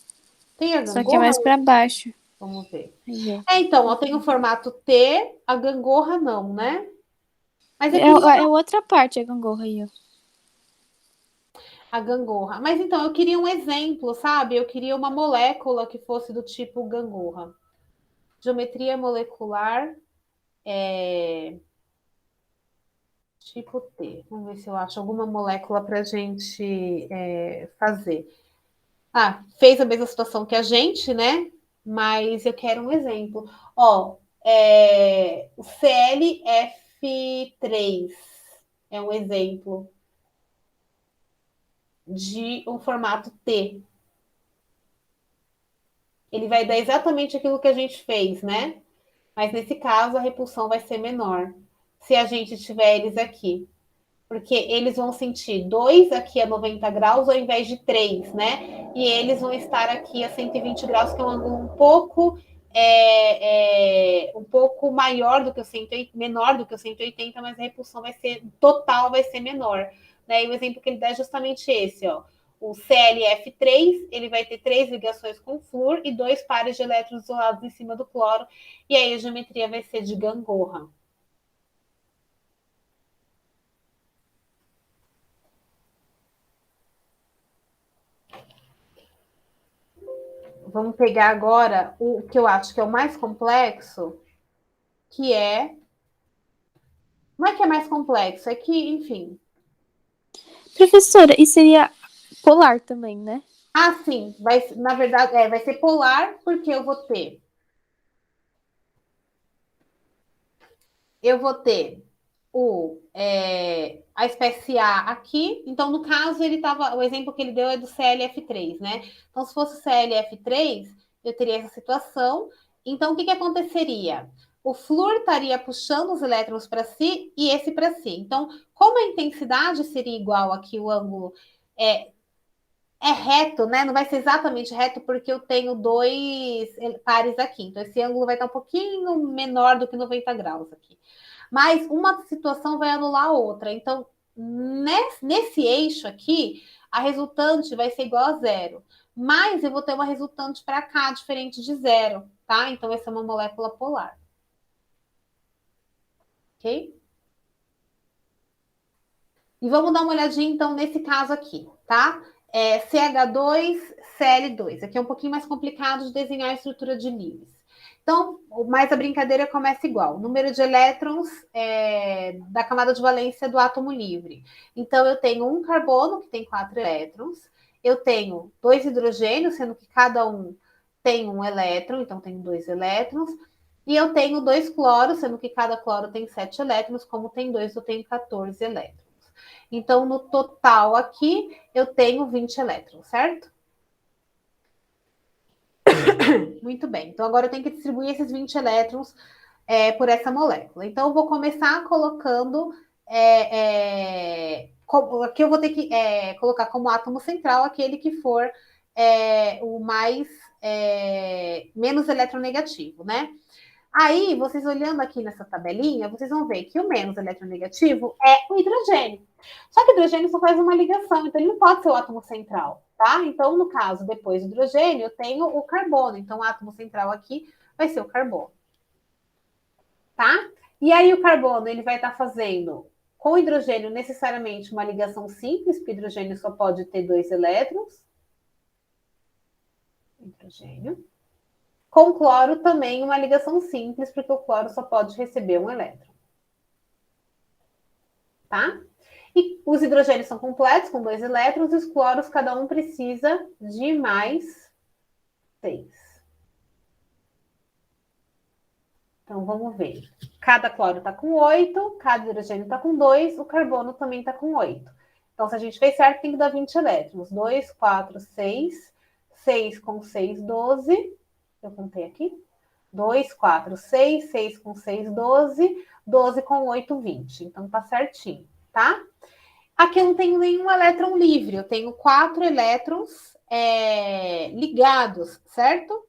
Tem a Só que é gangorra? mais para baixo. Vamos ver. Aí, ó. Então, ó, tem o formato T, a gangorra não, né? Mas eu É, queria é outra parte a gangorra aí, ó. a gangorra. Mas então, eu queria um exemplo, sabe? Eu queria uma molécula que fosse do tipo gangorra. Geometria molecular tipo T. Vamos ver se eu acho alguma molécula para a gente fazer. Ah, fez a mesma situação que a gente, né? Mas eu quero um exemplo. Ó, o CLF3 é um exemplo de um formato T. Ele vai dar exatamente aquilo que a gente fez, né? Mas nesse caso a repulsão vai ser menor. Se a gente tiver eles aqui. Porque eles vão sentir 2 aqui a 90 graus ao invés de 3, né? E eles vão estar aqui a 120 graus, que é um ângulo um pouco maior do que o 180, menor do que o 180, mas a repulsão vai ser total, vai ser menor. Né? E o exemplo que ele dá é justamente esse, ó. O CLF3, ele vai ter 3 ligações com flúor e 2 pares de elétrons isolados em cima do cloro, e aí a geometria vai ser de gangorra. Vamos pegar agora o que eu acho que é o mais complexo, que é... Não é que é mais complexo, é que, enfim... Professora, e seria polar também, né? Ah, sim, na verdade, vai ser polar, porque eu vou ter a espécie A aqui. Então, no caso, o exemplo que ele deu é do CLF3, né? Então, se fosse o CLF3, eu teria essa situação. Então, o que aconteceria? O flúor estaria puxando os elétrons para si e esse para si. Então, como a intensidade seria igual aqui, o ângulo é reto, né? Não vai ser exatamente reto, porque eu tenho 2 pares aqui. Então, esse ângulo vai estar um pouquinho menor do que 90 graus aqui. Mas uma situação vai anular a outra. Então, nesse eixo aqui, a resultante vai ser igual a zero. Mas eu vou ter uma resultante para cá, diferente de zero, tá? Então, essa é uma molécula polar. Ok? E vamos dar uma olhadinha, então, nesse caso aqui, tá? CH2, Cl2. Aqui é um pouquinho mais complicado de desenhar a estrutura de níveis. Então, mas a brincadeira começa igual. Número de elétrons da camada de valência do átomo livre. Então, eu tenho um carbono, que tem 4 elétrons. Eu tenho 2 hidrogênios, sendo que cada um tem um elétron. Então, tenho 2 elétrons. E eu tenho 2 cloros, sendo que cada cloro tem 7 elétrons. Como tem 2, eu tenho 14 elétrons. Então, no total aqui, eu tenho 20 elétrons, certo? Muito bem. Então, agora eu tenho que distribuir esses 20 elétrons por essa molécula. Então, eu vou começar colocando... aqui eu vou ter que colocar como átomo central aquele que for o menos eletronegativo, né? Aí, vocês olhando aqui nessa tabelinha, vocês vão ver que o menos eletronegativo é o hidrogênio. Só que o hidrogênio só faz uma ligação, então ele não pode ser o átomo central, tá? Então, no caso, depois do hidrogênio, eu tenho o carbono. Então, o átomo central aqui vai ser o carbono. Tá? E aí, o carbono, ele vai estar fazendo com o hidrogênio necessariamente uma ligação simples, porque o hidrogênio só pode ter 2 elétrons. Hidrogênio. Com cloro também uma ligação simples, porque o cloro só pode receber um elétron. Tá? E os hidrogênios são completos, com 2 elétrons, e os cloros, cada um precisa de mais 6. Então, vamos ver. Cada cloro está com 8, cada hidrogênio está com 2, o carbono também está com 8. Então, se a gente fez certo, tem que dar 20 elétrons. 2, 4, 6. 6 com 6, 12. Eu contei aqui. 2, 4, 6, 6 com 6, 12, 12 com 8, 20. Então, tá certinho, tá? Aqui eu não tenho nenhum elétron livre, eu tenho 4 elétrons ligados, certo?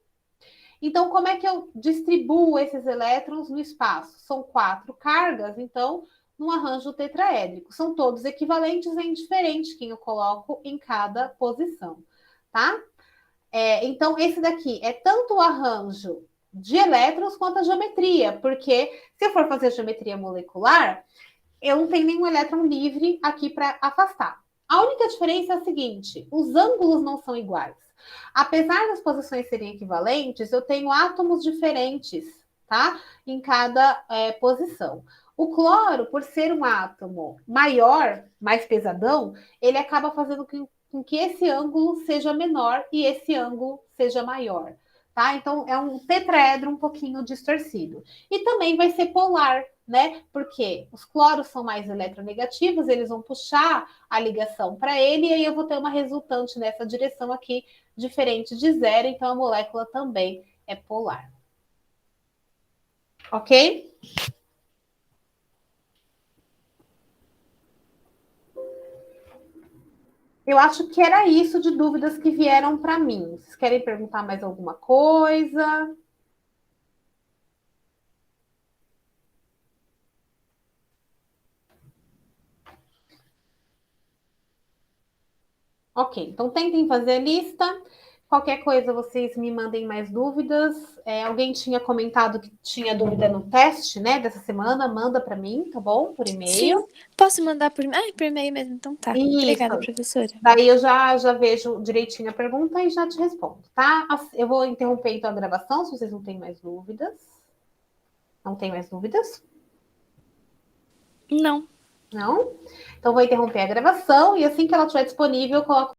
Então, como é que eu distribuo esses elétrons no espaço? São 4 cargas, então, num arranjo tetraédrico. São todos equivalentes, é indiferente quem eu coloco em cada posição, tá? Então, esse daqui é tanto o arranjo de elétrons quanto a geometria, porque se eu for fazer geometria molecular, eu não tenho nenhum elétron livre aqui para afastar. A única diferença é a seguinte: os ângulos não são iguais. Apesar das posições serem equivalentes, eu tenho átomos diferentes, tá? Em cada posição. O cloro, por ser um átomo maior, mais pesadão, ele acaba fazendo com que esse ângulo seja menor e esse ângulo seja maior, tá? Então, é um tetraedro um pouquinho distorcido. E também vai ser polar, né? Porque os cloros são mais eletronegativos, eles vão puxar a ligação para ele, e aí eu vou ter uma resultante nessa direção aqui, diferente de zero, então a molécula também é polar. Ok? Eu acho que era isso de dúvidas que vieram para mim. Vocês querem perguntar mais alguma coisa? Ok, então tentem fazer a lista. Qualquer coisa, vocês me mandem mais dúvidas. Alguém tinha comentado que tinha dúvida no teste, né, dessa semana. Manda para mim, tá bom? Por e-mail. Sim, posso mandar por... por e-mail mesmo, então tá. Isso. Obrigada, professora. Daí eu já vejo direitinho a pergunta e já te respondo, tá? Eu vou interromper então a gravação, se vocês não têm mais dúvidas. Não tem mais dúvidas? Não. Não? Então vou interromper a gravação e assim que ela estiver disponível, eu coloco